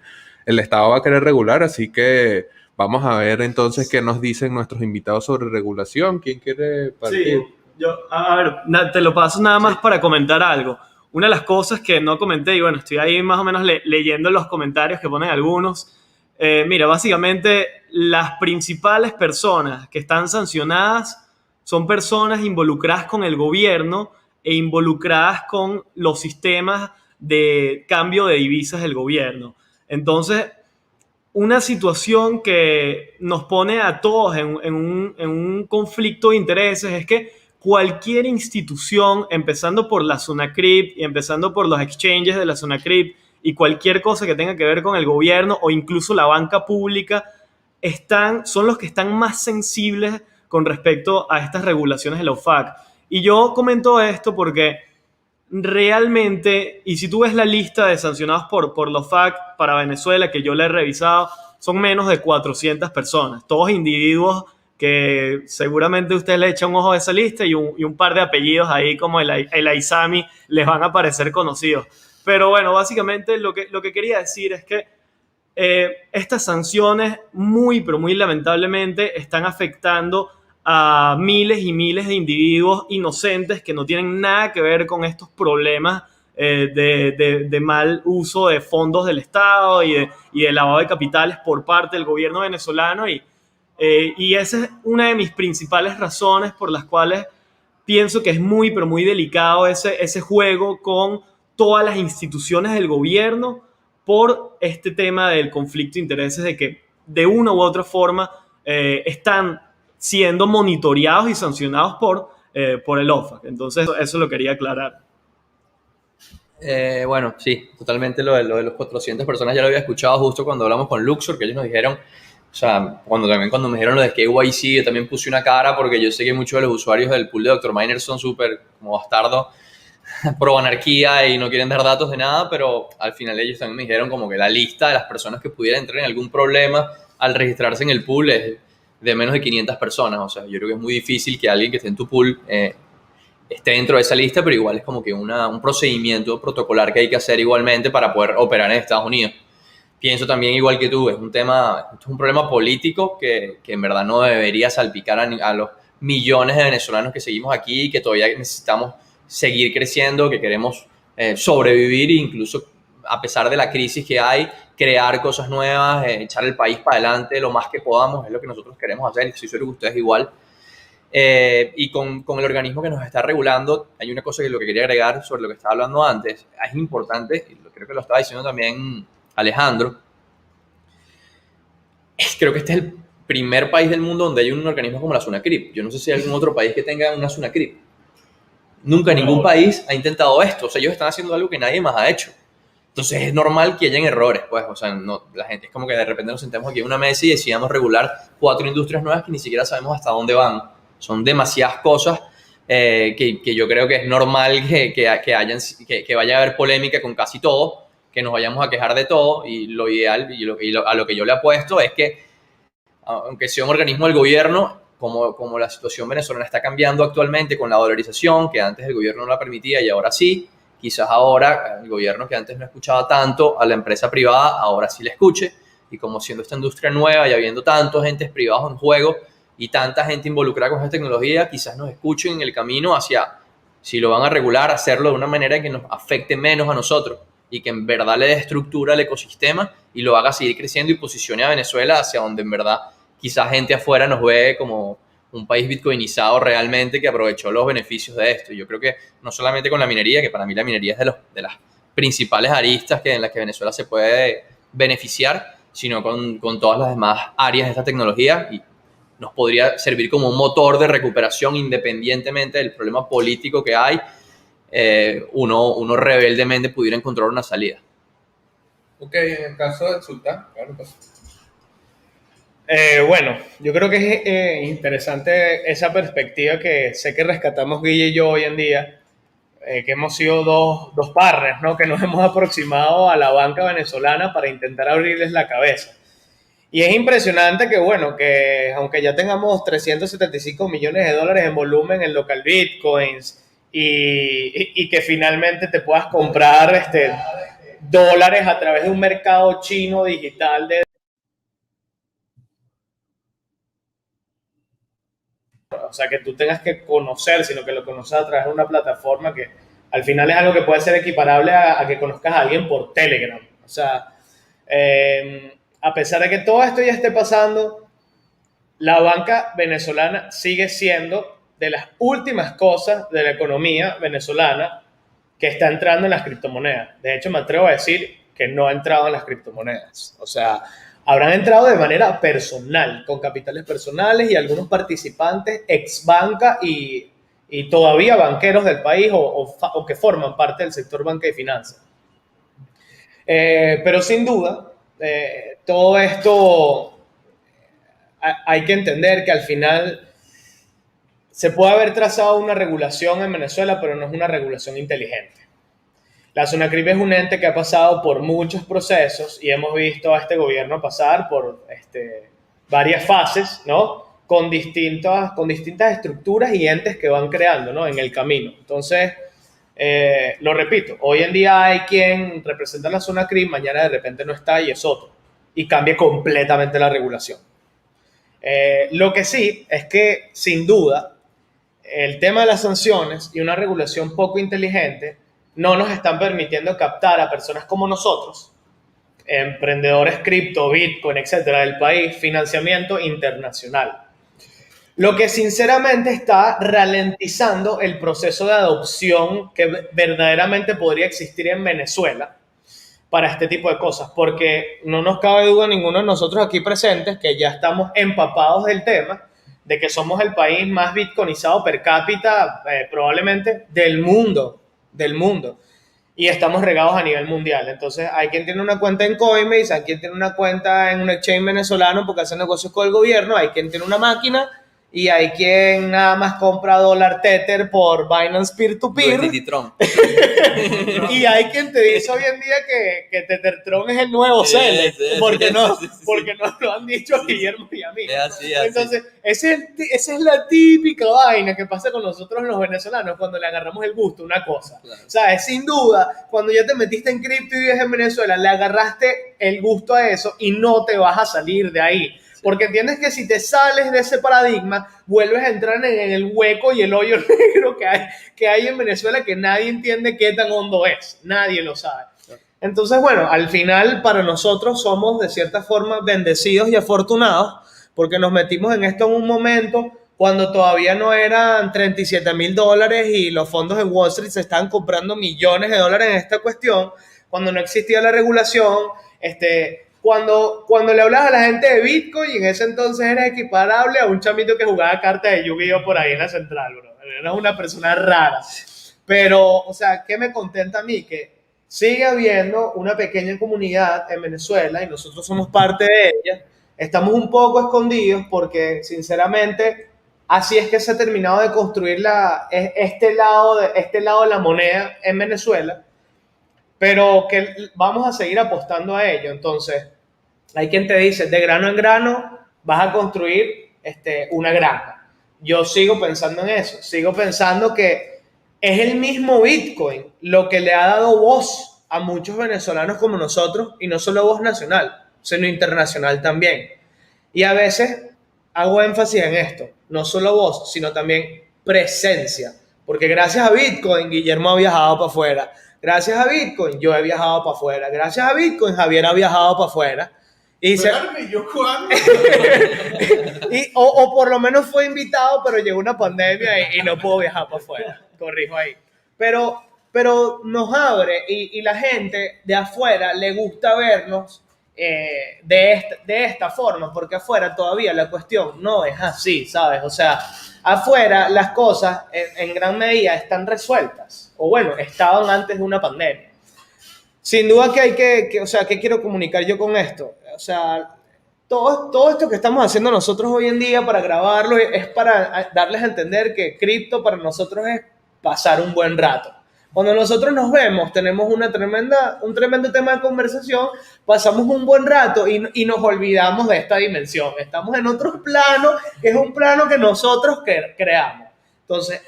el Estado va a querer regular. Así que vamos a ver entonces qué nos dicen nuestros invitados sobre regulación. ¿Quién quiere partir? Sí, a ver, te lo paso nada más para comentar algo. Una de las cosas que no comenté, y bueno, estoy ahí más o menos leyendo los comentarios que ponen algunos. Mira, básicamente las principales personas que están sancionadas son personas involucradas con el gobierno e involucradas con los sistemas de cambio de divisas del gobierno. Entonces, una situación que nos pone a todos en un conflicto de intereses es que cualquier institución, empezando por la Sunacrypt y empezando por los exchanges de la Sunacrypt y cualquier cosa que tenga que ver con el gobierno o incluso la banca pública, son los que están más sensibles con respecto a estas regulaciones de la OFAC. Y yo comento esto porque realmente, y si tú ves la lista de sancionados por la OFAC para Venezuela, que yo la he revisado, son menos de 400 personas, todos individuos que seguramente usted le echa un ojo a esa lista y un par de apellidos ahí como el Aizami les van a parecer conocidos. Pero bueno, básicamente lo que quería decir es que estas sanciones pero muy lamentablemente están afectando a miles y miles de individuos inocentes que no tienen nada que ver con estos problemas de mal uso de fondos del Estado y de lavado de capitales por parte del gobierno venezolano y esa es una de mis principales razones por las cuales pienso que es pero muy delicado ese juego con todas las instituciones del gobierno por este tema del conflicto de intereses, de que de una u otra forma están siendo monitoreados y sancionados por el OFAC. Entonces, eso lo quería aclarar. Bueno, sí, totalmente lo de los 400 personas ya lo había escuchado justo cuando hablamos con Luxor, que ellos nos dijeron, o sea, cuando me dijeron lo de KYC, yo también puse una cara porque yo sé que muchos de los usuarios del pool de Dr. Miner son súper como bastardos, pro anarquía y no quieren dar datos de nada, pero al final ellos también me dijeron como que la lista de las personas que pudieran entrar en algún problema al registrarse en el pool es de menos de 500 personas, o sea, yo creo que es muy difícil que alguien que esté en tu pool esté dentro de esa lista, pero igual es como que un procedimiento protocolar que hay que hacer igualmente para poder operar en Estados Unidos. Pienso también igual que tú, es un problema político que en verdad no debería salpicar a los millones de venezolanos que seguimos aquí y que todavía necesitamos seguir creciendo, que queremos sobrevivir e incluso a pesar de la crisis que hay, crear cosas nuevas, echar el país para adelante lo más que podamos, es lo que nosotros queremos hacer y estoy seguro que ustedes igual. Y con el organismo que nos está regulando, hay una cosa que lo que quería agregar sobre lo que estaba hablando antes, es importante, y creo que lo estaba diciendo también Alejandro, creo que este es el primer país del mundo donde hay un organismo como la SUNACRIP. Yo no sé si hay algún otro país que tenga una SUNACRIP. Nunca ningún país ha intentado esto, o sea, ellos están haciendo algo que nadie más ha hecho. Entonces es normal que hayan errores, pues, o sea, no, la gente es como que de repente nos sentemos aquí en una mesa y decidamos regular 4 industrias nuevas que ni siquiera sabemos hasta dónde van. Son demasiadas cosas que yo creo que es normal que vaya a haber polémica con casi todo, que nos vayamos a quejar de todo y lo ideal a lo que yo le apuesto es que, aunque sea un organismo del gobierno, como la situación venezolana está cambiando actualmente con la dolarización, que antes el gobierno no la permitía y ahora sí, quizás ahora el gobierno que antes no escuchaba tanto a la empresa privada, ahora sí la escuche, y como siendo esta industria nueva y habiendo tantos entes privados en juego y tanta gente involucrada con esta tecnología, quizás nos escuchen en el camino hacia, si lo van a regular, hacerlo de una manera que nos afecte menos a nosotros y que en verdad le dé estructura al ecosistema y lo haga seguir creciendo y posicione a Venezuela hacia donde en verdad quizás gente afuera nos ve como un país bitcoinizado realmente que aprovechó los beneficios de esto. Y yo creo que no solamente con la minería, que para mí la minería es de las principales aristas en las que Venezuela se puede beneficiar, sino con todas las demás áreas de esta tecnología y nos podría servir como un motor de recuperación independientemente del problema político que hay. Uno rebeldemente pudiera encontrar una salida. Ok, en el caso del sultán, claro, pues. Bueno, yo creo que es interesante esa perspectiva que sé que rescatamos Guille y yo hoy en día, que hemos sido dos partners, ¿no? Que nos hemos aproximado a la banca venezolana para intentar abrirles la cabeza. Y es impresionante que, bueno, que aunque ya tengamos 375 millones de dólares en volumen en local bitcoins y que finalmente te puedas comprar dólares a través de un mercado chino digital o sea, que tú tengas que conocer, sino que lo conoces a través de una plataforma que al final es algo que puede ser equiparable a que conozcas a alguien por Telegram. O sea, a pesar de que todo esto ya esté pasando, la banca venezolana sigue siendo de las últimas cosas de la economía venezolana que está entrando en las criptomonedas. De hecho, me atrevo a decir que no ha entrado en las criptomonedas. O sea, habrán entrado de manera personal, con capitales personales y algunos participantes ex banca y todavía banqueros del país o que forman parte del sector banca y finanzas. Pero sin duda, todo esto hay que entender que al final se puede haber trazado una regulación en Venezuela, pero no es una regulación inteligente. La SUNACRIP es un ente que ha pasado por muchos procesos y hemos visto a este gobierno pasar por varias fases, ¿no? Con distintas estructuras y entes que van creando, ¿no? En el camino. Entonces, lo repito, hoy en día hay quien representa la SUNACRIP, mañana de repente no está y es otro. Y cambia completamente la regulación. Lo que sí es que, sin duda, el tema de las sanciones y una regulación poco inteligente no nos están permitiendo captar a personas como nosotros, emprendedores cripto, Bitcoin, etcétera, del país, financiamiento internacional. Lo que sinceramente está ralentizando el proceso de adopción que verdaderamente podría existir en Venezuela para este tipo de cosas, porque no nos cabe duda ninguno de nosotros aquí presentes que ya estamos empapados del tema, de que somos el país más bitcoinizado per cápita probablemente del mundo. Y estamos regados a nivel mundial. Entonces, hay quien tiene una cuenta en Coinbase, hay quien tiene una cuenta en un exchange venezolano porque hace negocios con el gobierno, hay quien tiene una máquina y hay quien nada más compra dólar Tether por Binance Peer-to-Peer. Y hay quien te dice hoy en día que Tethertron es el nuevo Cele, porque nos lo han dicho a Guillermo y a mí. Es así. Entonces, esa es la típica vaina que pasa con nosotros los venezolanos cuando le agarramos el gusto a una cosa. Claro. ¿Sabes? Sin duda, cuando ya te metiste en cripto y vives en Venezuela, le agarraste el gusto a eso y no te vas a salir de ahí. Porque entiendes que si te sales de ese paradigma, vuelves a entrar en el hueco y el hoyo negro que hay en Venezuela, que nadie entiende qué tan hondo es. Nadie lo sabe. Entonces, bueno, al final para nosotros somos de cierta forma bendecidos y afortunados porque nos metimos en esto en un momento cuando todavía no eran $37,000 y los fondos en Wall Street se estaban comprando millones de dólares en esta cuestión, cuando no existía la regulación, cuando le hablabas a la gente de Bitcoin y en ese entonces eras equiparable a un chamito que jugaba cartas de Yu-Gi-Oh por ahí en la central, bro. Eras una persona rara. Pero, o sea, ¿qué me contenta a mí? Que sigue habiendo una pequeña comunidad en Venezuela y nosotros somos parte de ella. Estamos un poco escondidos porque, sinceramente, así es que se ha terminado de construir este lado de la moneda en Venezuela, pero que vamos a seguir apostando a ello. Entonces, hay quien te dice, de grano en grano vas a construir una granja. Yo sigo pensando en eso, sigo pensando que es el mismo Bitcoin lo que le ha dado voz a muchos venezolanos como nosotros, y no solo voz nacional, sino internacional también. Y a veces hago énfasis en esto, no solo voz, sino también presencia, porque gracias a Bitcoin Guillermo ha viajado para afuera, gracias a Bitcoin yo he viajado para afuera, gracias a Bitcoin Javier ha viajado para afuera. Y o por lo menos fue invitado, pero llegó una pandemia y no pudo viajar para afuera. Corrijo ahí. Pero nos abre y la gente de afuera le gusta vernos de esta forma, porque afuera todavía la cuestión no es así, ¿sabes? O sea, afuera las cosas en gran medida están resueltas, o bueno, estaban antes de una pandemia. Sin duda que hay o sea, ¿qué quiero comunicar yo con esto? O sea, todo esto que estamos haciendo nosotros hoy en día para grabarlo es para darles a entender que cripto para nosotros es pasar un buen rato. Cuando nosotros nos vemos, tenemos un tremendo tema de conversación, pasamos un buen rato y nos olvidamos de esta dimensión. Estamos en otro plano, que es un plano que nosotros creamos. Entonces,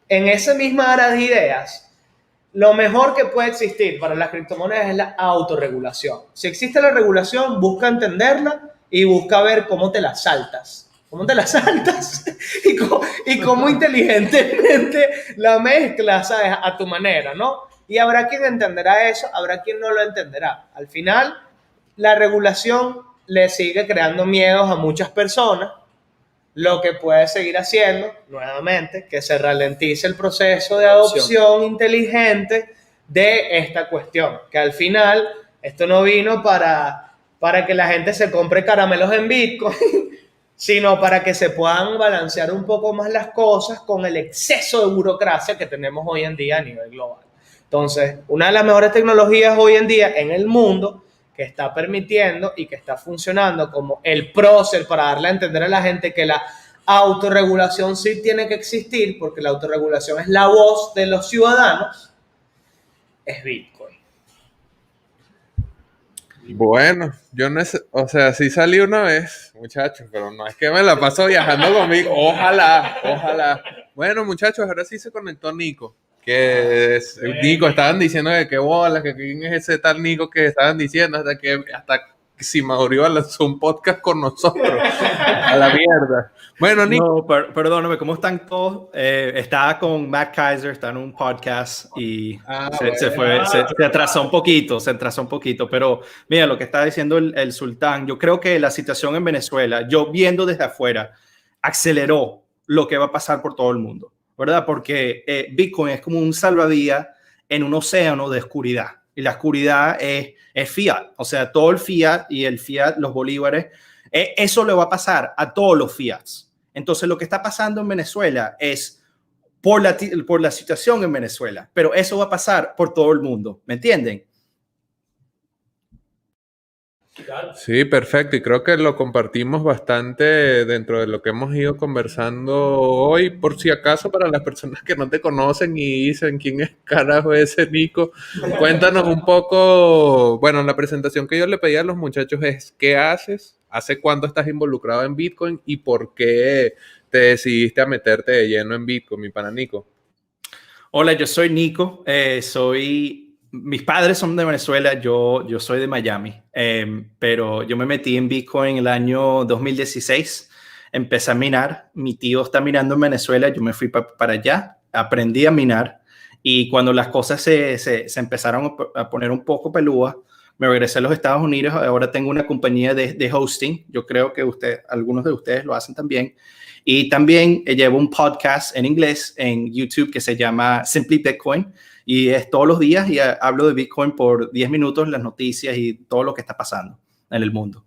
en esa misma área de ideas, lo mejor que puede existir para las criptomonedas es la autorregulación. Si existe la regulación, busca entenderla y busca ver cómo te la saltas. ¿Cómo te la saltas? y cómo inteligentemente la mezclas, ¿sabes? A tu manera, ¿no? Y habrá quien entenderá eso, habrá quien no lo entenderá. Al final, la regulación le sigue creando miedos a muchas personas, lo que puede seguir haciendo, nuevamente, que se ralentice el proceso de adopción inteligente de esta cuestión. Que al final, esto no vino para que la gente se compre caramelos en Bitcoin, sino para que se puedan balancear un poco más las cosas con el exceso de burocracia que tenemos hoy en día a nivel global. Entonces, una de las mejores tecnologías hoy en día en el mundo que está permitiendo y que está funcionando como el prócer para darle a entender a la gente que la autorregulación sí tiene que existir, porque la autorregulación es la voz de los ciudadanos, es Bitcoin. Bueno, yo no sé, o sea, sí salí una vez, muchachos, pero no es que me la paso viajando conmigo. Ojalá. Bueno, muchachos, ahora sí se conectó Nico. Nico, estaban diciendo que qué bola, que quién es ese tal Nico que estaban diciendo, hasta que Simauriva lanzó un podcast con nosotros. A la mierda. Bueno, Nico. No, perdóname, ¿cómo están todos? Estaba con Matt Kaiser, está en un podcast y se atrasó un poquito, pero mira lo que está diciendo el sultán. Yo creo que la situación en Venezuela, yo viendo desde afuera, aceleró lo que va a pasar por todo el mundo, ¿verdad? Porque Bitcoin es como un salvavidas en un océano de oscuridad. Y la oscuridad es fiat. O sea, todo el fiat y el fiat, los bolívares, eso le va a pasar a todos los fiats. Entonces, lo que está pasando en Venezuela es por la situación en Venezuela, pero eso va a pasar por todo el mundo, ¿me entienden? Sí, perfecto. Y creo que lo compartimos bastante dentro de lo que hemos ido conversando hoy. Por si acaso, para las personas que no te conocen y dicen quién es carajo ese Nico, cuéntanos un poco. Bueno, la presentación que yo le pedí a los muchachos es: ¿qué haces? ¿Hace cuánto estás involucrado en Bitcoin? ¿Y por qué te decidiste a meterte de lleno en Bitcoin, mi pana Nico? Hola, yo soy Nico. Mis padres son de Venezuela, yo soy de Miami, pero yo me metí en Bitcoin en el año 2016. Empecé a minar. Mi tío está minando en Venezuela. Yo me fui para allá, aprendí a minar. Y cuando las cosas se empezaron a poner un poco pelúas, me regresé a los Estados Unidos. Ahora tengo una compañía de hosting. Yo creo que algunos de ustedes lo hacen también. Y también llevo un podcast en inglés en YouTube que se llama Simply Bitcoin. Y es todos los días y hablo de Bitcoin por 10 minutos, las noticias y todo lo que está pasando en el mundo.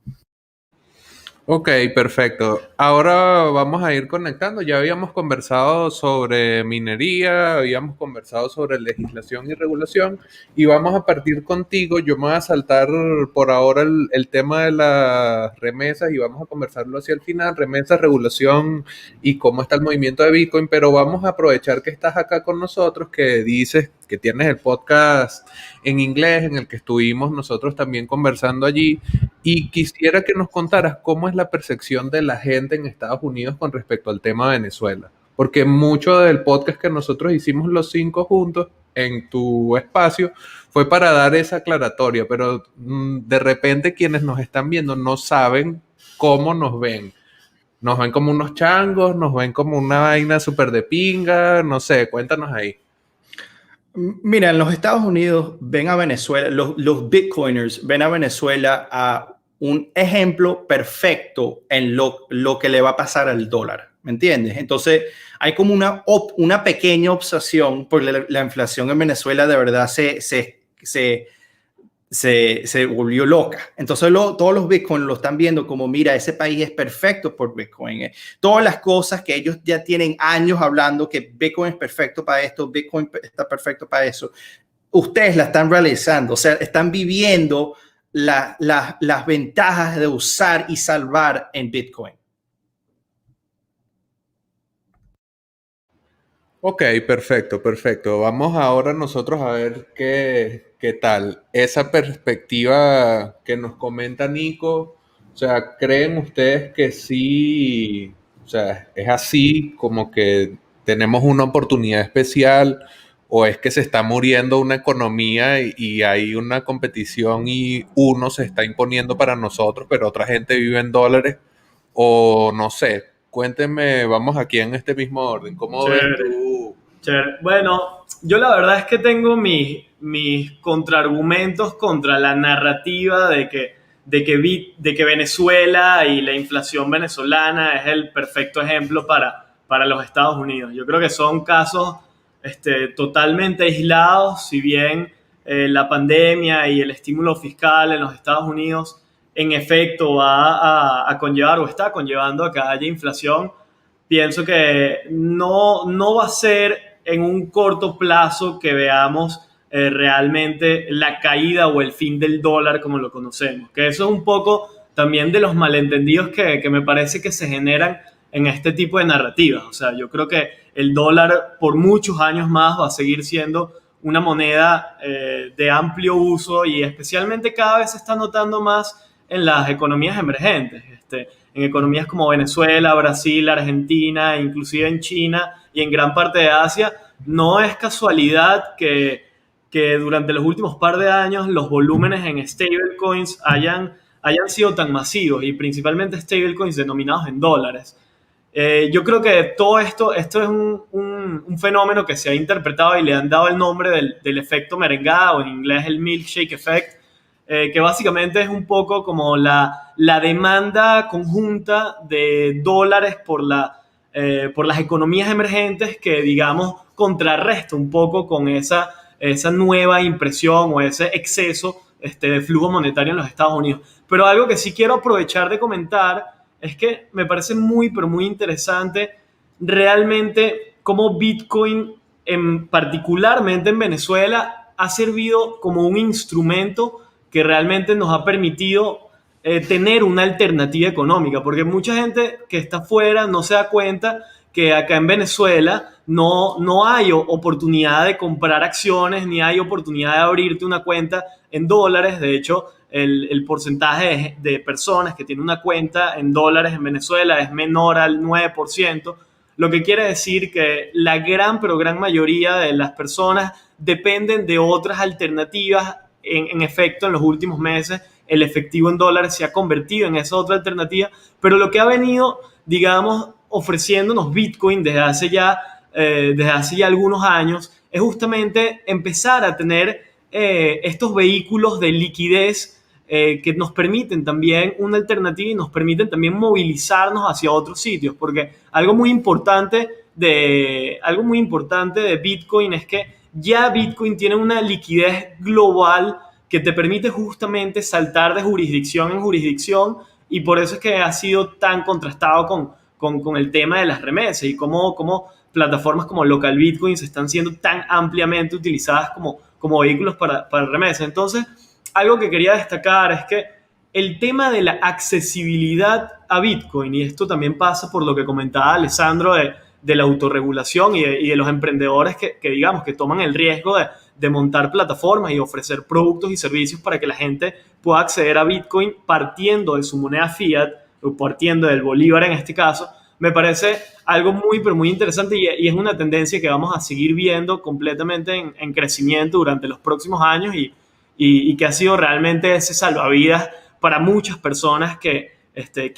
Ok, perfecto. Ahora vamos a ir conectando. Ya habíamos conversado sobre minería, habíamos conversado sobre legislación y regulación y vamos a partir contigo. Yo me voy a saltar por ahora el tema de las remesas y vamos a conversarlo hacia el final, remesas, regulación y cómo está el movimiento de Bitcoin, pero vamos a aprovechar que estás acá con nosotros, que dices que tienes el podcast en inglés en el que estuvimos nosotros también conversando allí. Y quisiera que nos contaras cómo es la percepción de la gente en Estados Unidos con respecto al tema de Venezuela. Porque mucho del podcast que nosotros hicimos los 5 juntos en tu espacio fue para dar esa aclaratoria, pero de repente quienes nos están viendo no saben cómo nos ven. Nos ven como unos changos, nos ven como una vaina súper de pinga, no sé, cuéntanos ahí. Mira, en los Estados Unidos ven a Venezuela, los Bitcoiners ven a Venezuela a un ejemplo perfecto en lo que le va a pasar al dólar, ¿me entiendes? Entonces hay como una pequeña obsesión porque la inflación en Venezuela de verdad se volvió loca. Entonces todos los Bitcoin lo están viendo como, mira, ese país es perfecto por Bitcoin. Todas las cosas que ellos ya tienen años hablando que Bitcoin es perfecto para esto, Bitcoin está perfecto para eso, ustedes la están realizando, o sea, están viviendo las ventajas de usar y salvar en Bitcoin. Ok, perfecto, perfecto. Vamos ahora nosotros a ver qué tal. Esa perspectiva que nos comenta Nico, o sea, ¿creen ustedes que sí, o sea, es así como que tenemos una oportunidad especial o es que se está muriendo una economía y hay una competición y uno se está imponiendo para nosotros, pero otra gente vive en dólares o no sé? Cuéntenme, vamos aquí en este mismo orden. ¿Cómo ves tú? Chévere. Bueno, yo la verdad es que tengo mis contraargumentos contra la narrativa de que Venezuela y la inflación venezolana es el perfecto ejemplo para los Estados Unidos. Yo creo que son casos totalmente aislados, si bien la pandemia y el estímulo fiscal en los Estados Unidos en efecto va a conllevar o está conllevando a que haya inflación. Pienso que no va a ser en un corto plazo que veamos realmente la caída o el fin del dólar como lo conocemos. Que eso es un poco también de los malentendidos que me parece que se generan en este tipo de narrativas. O sea, yo creo que el dólar por muchos años más va a seguir siendo una moneda de amplio uso y especialmente cada vez se está notando más en las economías emergentes, en economías como Venezuela, Brasil, Argentina, inclusive en China y en gran parte de Asia. No es casualidad que durante los últimos par de años los volúmenes en stablecoins hayan sido tan masivos y principalmente stablecoins denominados en dólares. Yo creo que todo esto es un fenómeno que se ha interpretado y le han dado el nombre del efecto merengada o en inglés el milkshake effect, que básicamente es un poco como la demanda conjunta de dólares por las economías emergentes que, digamos, contrarresta un poco con esa nueva impresión o ese exceso de flujo monetario en los Estados Unidos. Pero algo que sí quiero aprovechar de comentar es que me parece muy, pero muy interesante realmente cómo Bitcoin, particularmente en Venezuela, ha servido como un instrumento que realmente nos ha permitido tener una alternativa económica, porque mucha gente que está afuera no se da cuenta que acá en Venezuela no hay oportunidad de comprar acciones, ni hay oportunidad de abrirte una cuenta en dólares. De hecho, el porcentaje de personas que tienen una cuenta en dólares en Venezuela es menor al 9%, lo que quiere decir que la gran, pero gran mayoría de las personas dependen de otras alternativas. En efecto, en los últimos meses, el efectivo en dólares se ha convertido en esa otra alternativa, pero lo que ha venido, digamos, ofreciéndonos Bitcoin desde hace ya algunos años es justamente empezar a tener estos vehículos de liquidez que nos permiten también una alternativa y nos permiten también movilizarnos hacia otros sitios, porque algo muy importante de Bitcoin es que ya Bitcoin tiene una liquidez global que te permite justamente saltar de jurisdicción en jurisdicción, y por eso es que ha sido tan contrastado con el tema de las remesas y cómo plataformas como Local Bitcoin se están siendo tan ampliamente utilizadas como vehículos para remesas. Entonces, algo que quería destacar es que el tema de la accesibilidad a Bitcoin, y esto también pasa por lo que comentaba Alessandro de la autorregulación y de los emprendedores que digamos que toman el riesgo de montar plataformas y ofrecer productos y servicios para que la gente pueda acceder a Bitcoin partiendo de su moneda fiat o partiendo del bolívar en este caso, me parece algo muy, pero muy interesante, y es una tendencia que vamos a seguir viendo completamente en crecimiento durante los próximos años, y que ha sido realmente ese salvavidas para muchas personas que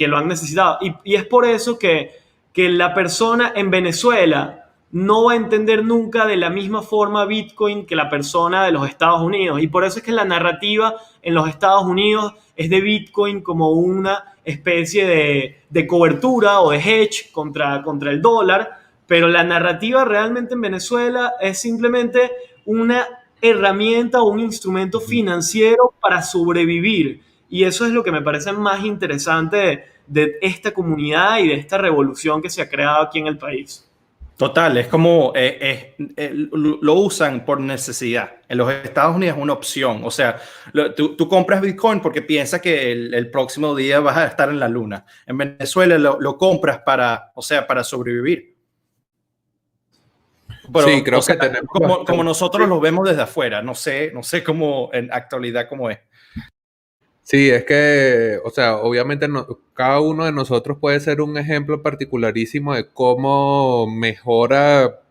lo han necesitado. Y es por eso que la persona en Venezuela no va a entender nunca de la misma forma Bitcoin que la persona de los Estados Unidos. Y por eso es que la narrativa en los Estados Unidos es de Bitcoin como una especie de cobertura o de hedge contra el dólar, pero la narrativa realmente en Venezuela es simplemente una herramienta o un instrumento financiero para sobrevivir. Y eso es lo que me parece más interesante de esta comunidad y de esta revolución que se ha creado aquí en el país. Total, es como lo usan por necesidad. En los Estados Unidos es una opción. O sea, tú compras Bitcoin porque piensas que el próximo día vas a estar en la luna. En Venezuela lo compras para sobrevivir. Pero, sí, creo o sea, que tenemos como nosotros lo vemos desde afuera. No sé cómo en actualidad cómo es. Sí, es que, o sea, obviamente cada uno de nosotros puede ser un ejemplo particularísimo de cómo mejora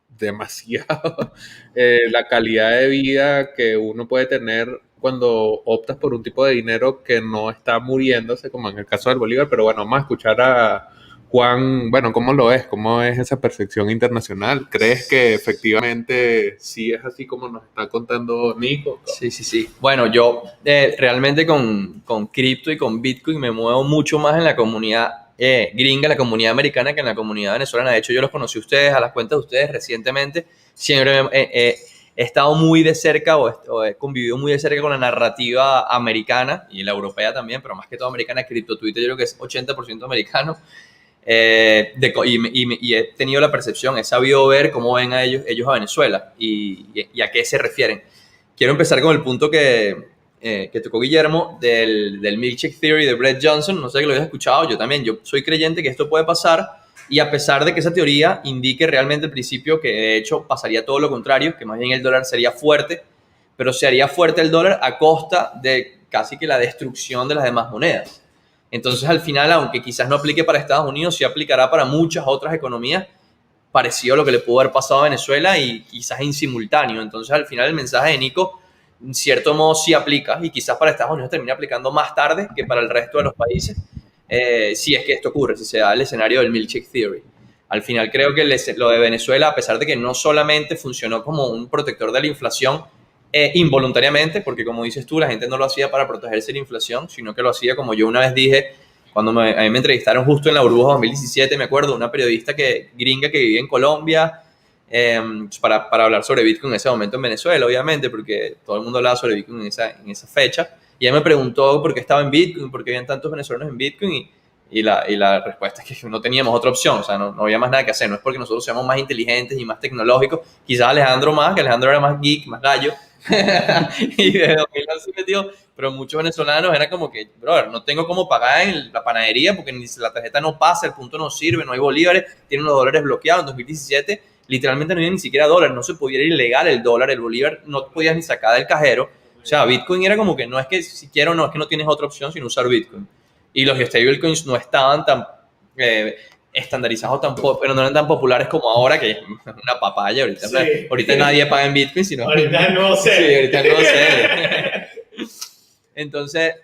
demasiado la calidad de vida que uno puede tener cuando optas por un tipo de dinero que no está muriéndose, como en el caso del Bolívar. Pero bueno, vamos a escuchar a Juan, bueno, ¿cómo lo es? ¿Cómo es esa percepción internacional? ¿Crees que efectivamente sí es así como nos está contando Nico? Sí. Bueno, yo realmente con cripto y con Bitcoin me muevo mucho más en la comunidad gringa, la comunidad americana, que en la comunidad venezolana. De hecho, yo los conocí a ustedes, a las cuentas de ustedes recientemente. Siempre he estado muy de cerca o he convivido muy de cerca con la narrativa americana y la europea también, pero más que todo americana. Cripto Twitter yo creo que es 80% americano. Y he tenido la percepción, he sabido ver cómo ven a ellos a Venezuela y a qué se refieren. Quiero empezar con el punto que tocó Guillermo del Milkshake Theory de Brett Johnson. No sé que lo hayas escuchado, yo también. Yo soy creyente que esto puede pasar, y a pesar de que esa teoría indique realmente el principio que de hecho pasaría todo lo contrario, que más bien el dólar sería fuerte, pero se haría fuerte el dólar a costa de casi que la destrucción de las demás monedas. Entonces, al final, aunque quizás no aplique para Estados Unidos, sí aplicará para muchas otras economías, parecido a lo que le pudo haber pasado a Venezuela y quizás en simultáneo. Entonces, al final, el mensaje de Nico, en cierto modo, sí aplica, y quizás para Estados Unidos termine aplicando más tarde que para el resto de los países, si es que esto ocurre, si se da el escenario del Milkshake Theory. Al final, creo que lo de Venezuela, a pesar de que no solamente funcionó como un protector de la inflación, involuntariamente, porque como dices tú, la gente no lo hacía para protegerse de la inflación, sino que lo hacía, como yo una vez dije, cuando a mí me entrevistaron justo en la burbuja 2017, me acuerdo, una periodista gringa que vivía en Colombia, para hablar sobre Bitcoin en ese momento en Venezuela, obviamente, porque todo el mundo hablaba sobre Bitcoin en esa fecha, y ella me preguntó por qué estaba en Bitcoin, por qué habían tantos venezolanos en Bitcoin, Y la respuesta es que no teníamos otra opción, o sea, no había más nada que hacer. No es porque nosotros seamos más inteligentes y más tecnológicos, quizás Alejandro más, que Alejandro era más geek, más gallo, y de 2011 metió, pero muchos venezolanos eran como que, brother, no tengo cómo pagar en la panadería porque ni la tarjeta no pasa, el punto no sirve, no hay bolívares, tienen los dólares bloqueados. En 2017 literalmente no había ni siquiera dólares, no se podía ir ilegal el dólar, el bolívar no podías ni sacar del cajero. O sea, Bitcoin era como que no es que si quiero o no, es que no tienes otra opción sino usar Bitcoin. Y los stablecoins no estaban tan estandarizados, pero no eran tan populares como ahora, que es una papaya. Ahorita, sí. ahorita nadie paga en Bitcoin, sino... Ahorita no sé. Sí, ahorita no sé. Entonces,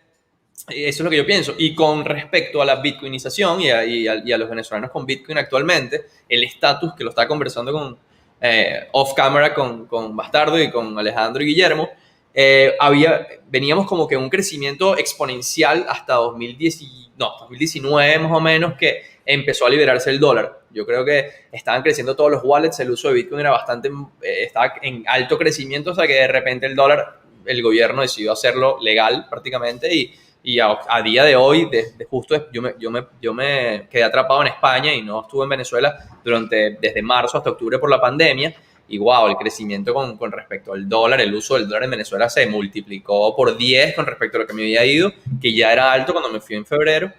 eso es lo que yo pienso. Y con respecto a la bitcoinización y a los venezolanos con Bitcoin actualmente, el estatus que lo estaba conversando con off camera con Bastardo y con Alejandro y Guillermo, veníamos como que un crecimiento exponencial hasta 2019 más o menos, que empezó a liberarse el dólar. Yo creo que estaban creciendo todos los wallets, el uso de Bitcoin era estaba en alto crecimiento, o sea que de repente el dólar, el gobierno decidió hacerlo legal prácticamente y a día de hoy, justo yo me quedé atrapado en España y no estuve en Venezuela desde marzo hasta octubre por la pandemia. Y wow, el crecimiento con respecto al dólar, el uso del dólar en Venezuela se multiplicó por 10 con respecto a lo que me había ido, que ya era alto cuando me fui en febrero.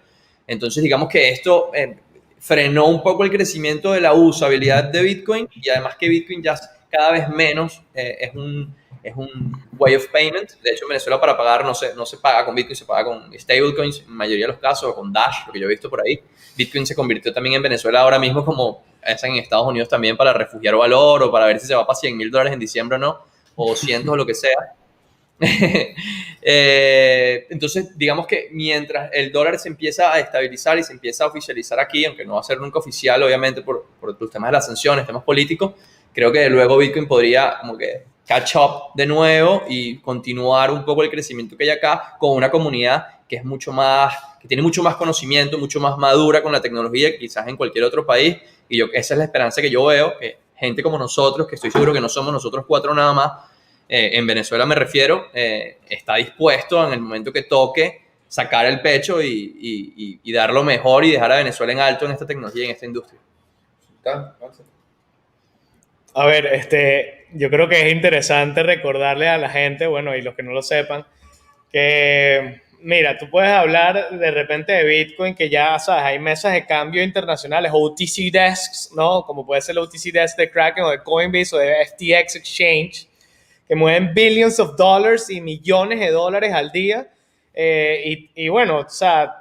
Entonces, digamos que esto frenó un poco el crecimiento de la usabilidad de Bitcoin, y además que Bitcoin ya cada vez menos es un way of payment. De hecho, en Venezuela para pagar no se paga con Bitcoin, se paga con stablecoins en mayoría de los casos, o con Dash, lo que yo he visto por ahí. Bitcoin se convirtió también en Venezuela ahora mismo como es en Estados Unidos también, para refugiar valor o para ver si se va para $100,000 en diciembre o no, o 200 o lo que sea. Entonces, digamos que mientras el dólar se empieza a estabilizar y se empieza a oficializar aquí, aunque no va a ser nunca oficial, obviamente, por los temas de las sanciones, temas políticos, creo que luego Bitcoin podría como que catch up de nuevo y continuar un poco el crecimiento que hay acá con una comunidad que es que tiene mucho más conocimiento, mucho más madura con la tecnología que quizás en cualquier otro país. Y esa es la esperanza que yo veo, que gente como nosotros, que estoy seguro que no somos nosotros 4 nada más, en Venezuela me refiero, está dispuesto en el momento que toque sacar el pecho y dar lo mejor y dejar a Venezuela en alto en esta tecnología y en esta industria. A ver, yo creo que es interesante recordarle a la gente, bueno, y los que no lo sepan, que, mira, tú puedes hablar de repente de Bitcoin, que ya, sabes, hay mesas de cambio internacionales, OTC desks, ¿no? Como puede ser el OTC desk de Kraken o de Coinbase o de FTX Exchange, que mueven billions of dollars y millones de dólares al día. Y bueno, o sea,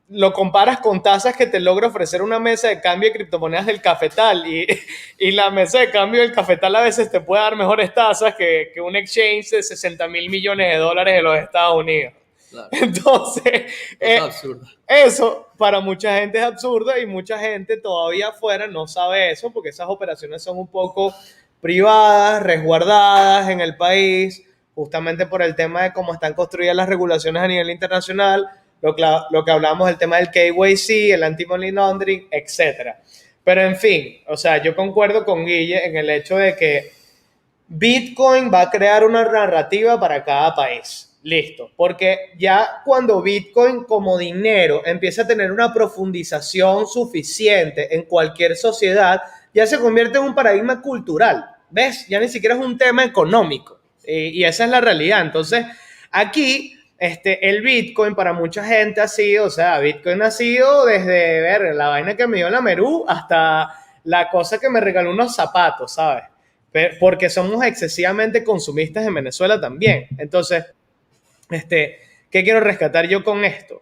lo comparas con tasas que te logra ofrecer una mesa de cambio de criptomonedas del Cafetal, y la mesa de cambio del Cafetal a veces te puede dar mejores tasas que un exchange de 60,000 millones de dólares de los Estados Unidos. Claro. Entonces, es absurdo. Eso para mucha gente es absurdo, y mucha gente todavía afuera no sabe eso, porque esas operaciones son un poco privadas, resguardadas en el país, justamente por el tema de cómo están construidas las regulaciones a nivel internacional, lo que hablamos del tema del KYC, el anti-money laundering, etc. Pero en fin, o sea, yo concuerdo con Guille en el hecho de que Bitcoin va a crear una narrativa para cada país. Listo, porque ya cuando Bitcoin como dinero empieza a tener una profundización suficiente en cualquier sociedad, ya se convierte en un paradigma cultural, ¿ves? Ya ni siquiera es un tema económico, y esa es la realidad. Entonces, aquí el Bitcoin para mucha gente ha sido, o sea, Bitcoin ha sido desde ver la vaina que me dio la Merú hasta la cosa que me regaló unos zapatos, ¿sabes? Porque somos excesivamente consumistas en Venezuela también. Entonces, ¿qué quiero rescatar yo con esto?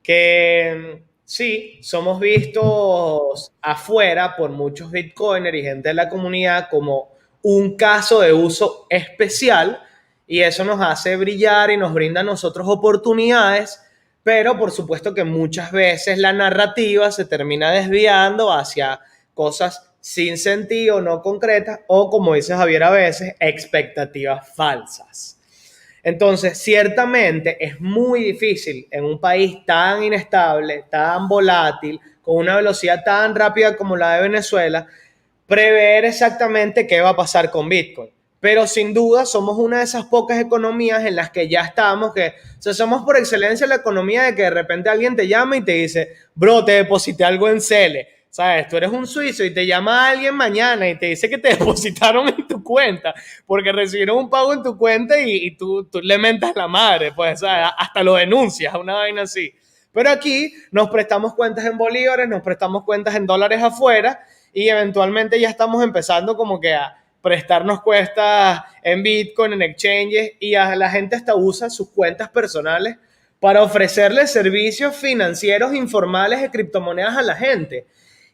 Que sí, somos vistos afuera por muchos bitcoiners y gente de la comunidad como un caso de uso especial, y eso nos hace brillar y nos brinda a nosotros oportunidades, pero por supuesto que muchas veces la narrativa se termina desviando hacia cosas sin sentido, no concretas, o como dice Javier a veces, expectativas falsas. Entonces, ciertamente es muy difícil en un país tan inestable, tan volátil, con una velocidad tan rápida como la de Venezuela, prever exactamente qué va a pasar con Bitcoin. pero sin duda somos una de esas pocas economías en las que ya estamos, o sea, somos por excelencia la economía de que de repente alguien te llama y te dice, bro, te deposité algo en Cele, ¿sabes? Tú eres un suizo y te llama alguien mañana y te dice que te depositaron en tu cuenta porque recibieron un pago en tu cuenta y tú le mentas la madre, pues, ¿sabes? Hasta lo denuncias, una vaina así. Pero aquí nos prestamos cuentas en bolívares, nos prestamos cuentas en dólares afuera y eventualmente ya estamos empezando como que a prestarnos cuentas en Bitcoin, en exchanges, y a la gente hasta usa sus cuentas personales para ofrecerle servicios financieros informales de criptomonedas a la gente.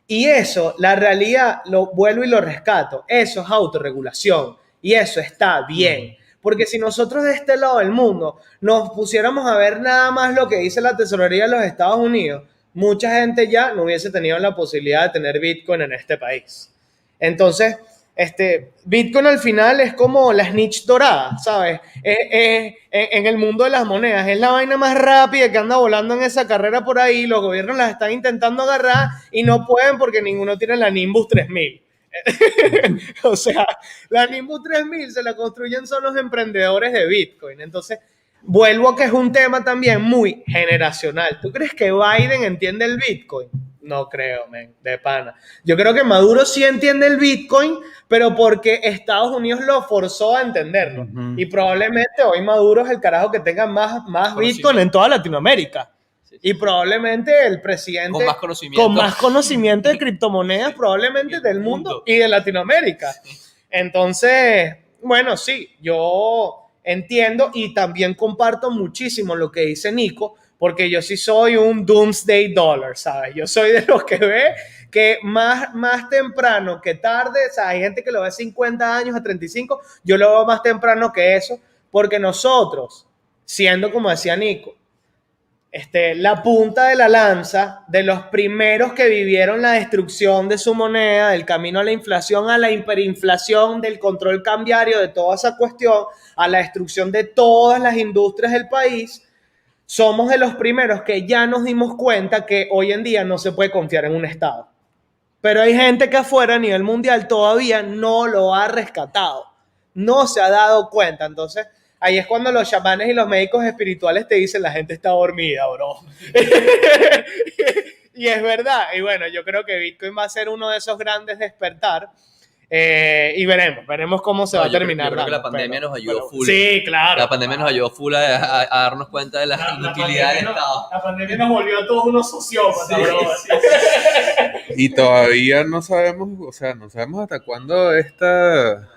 Y eso, la realidad, lo vuelvo y lo rescato, eso es autorregulación y eso está bien. Porque si nosotros de este lado del mundo nos pusiéramos a ver nada más lo que dice la tesorería de los Estados Unidos, mucha gente ya no hubiese tenido la posibilidad de tener Bitcoin en este país. Entonces, Bitcoin al final es como la snitch dorada, ¿sabes? En el mundo de las monedas, es la vaina más rápida que anda volando en esa carrera por ahí, los gobiernos las están intentando agarrar y no pueden porque ninguno tiene la Nimbus 3000. O sea, la Nimbus 3000 se la construyen son los emprendedores de Bitcoin. Entonces, vuelvo a que es un tema también muy generacional. ¿Tú crees que Biden entiende el Bitcoin? No creo, man, de pana. Yo creo que Maduro sí entiende el Bitcoin, pero porque Estados Unidos lo forzó a entenderlo. Y probablemente hoy Maduro es el carajo que tenga más Bitcoin en toda Latinoamérica. Y probablemente el presidente con más conocimiento de criptomonedas probablemente del mundo y de Latinoamérica. Entonces, bueno, sí, yo entiendo y también comparto muchísimo lo que dice Nico, porque yo sí soy un doomsday dollar, ¿sabes? Yo soy de los que ve que más temprano que tarde, o sea, hay gente que lo ve a 50 años, a 35, yo lo veo más temprano que eso, porque nosotros, siendo como decía Nico, la punta de la lanza de los primeros que vivieron la destrucción de su moneda, del camino a la inflación, a la hiperinflación, del control cambiario, de toda esa cuestión, a la destrucción de todas las industrias del país, somos de los primeros que ya nos dimos cuenta que hoy en día no se puede confiar en un Estado. Pero hay gente que afuera a nivel mundial todavía no lo ha rescatado, no se ha dado cuenta. Entonces, ahí es cuando los chamanes y los médicos espirituales te dicen la gente está dormida, bro. Y es verdad. Y bueno, yo creo que Bitcoin va a ser uno de esos grandes despertar. Y veremos cómo se va a terminar. Yo creo que la pandemia nos ayudó full. Sí, claro. La pandemia nos ayudó full a darnos cuenta de la inutilidad del Estado. La pandemia nos volvió a todos unos sociópatas, bro. Y todavía no sabemos, o sea, no sabemos hasta cuándo esta...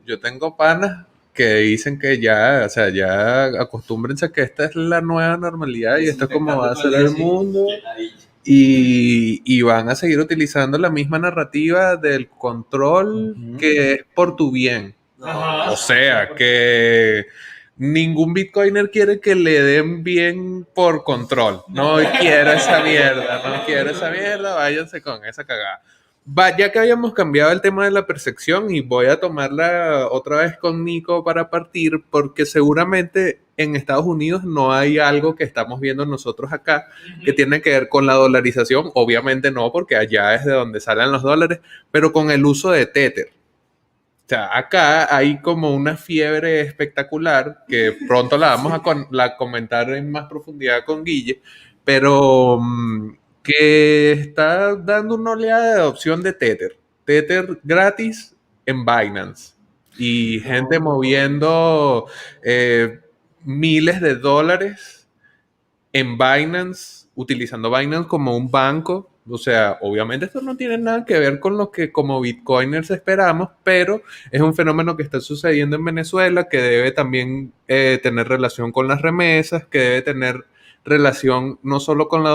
Yo tengo panas que dicen que ya, o sea, ya acostúmbrense a que esta es la nueva normalidad y esto es como va a ser el mundo. Y van a seguir utilizando la misma narrativa del control que es por tu bien. O sea, que ningún bitcoiner quiere que le den bien por control. No quiero esa mierda, váyanse con esa cagada. Ya que habíamos cambiado el tema de la percepción y voy a tomarla otra vez con Nico para partir, porque seguramente en Estados Unidos no hay algo que estamos viendo nosotros acá que tiene que ver con la dolarización. Obviamente no, porque allá es de donde salen los dólares, pero con el uso de Tether. O sea, acá hay como una fiebre espectacular que pronto la vamos a comentar en más profundidad con Guille, pero que está dando una oleada de adopción de Tether. Tether gratis en Binance. Y gente moviendo miles de dólares en Binance, utilizando Binance como un banco. O sea, obviamente esto no tiene nada que ver con lo que como bitcoiners esperamos, pero es un fenómeno que está sucediendo en Venezuela, que debe también tener relación con las remesas, que debe tener relación no solo con la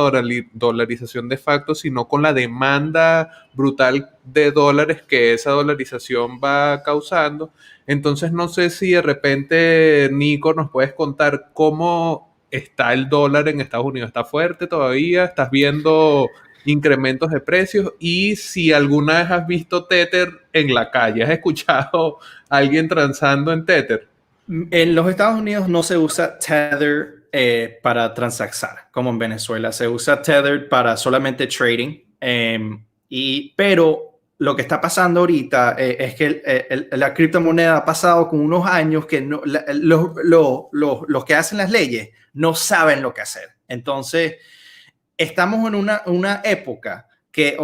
dolarización de facto, sino con la demanda brutal de dólares que esa dolarización va causando. Entonces no sé si de repente, Nico, nos puedes contar cómo está el dólar en Estados Unidos. ¿Está fuerte todavía? ¿Estás viendo incrementos de precios? Y si alguna vez has visto Tether en la calle, ¿has escuchado a alguien transando en Tether? En los Estados Unidos no se usa Tether para transaccionar, como en Venezuela. Se usa Tether para solamente trading. Pero lo que está pasando ahorita es que la criptomoneda ha pasado con unos años que no, los que hacen las leyes no saben lo que hacer. Entonces, estamos en una época que,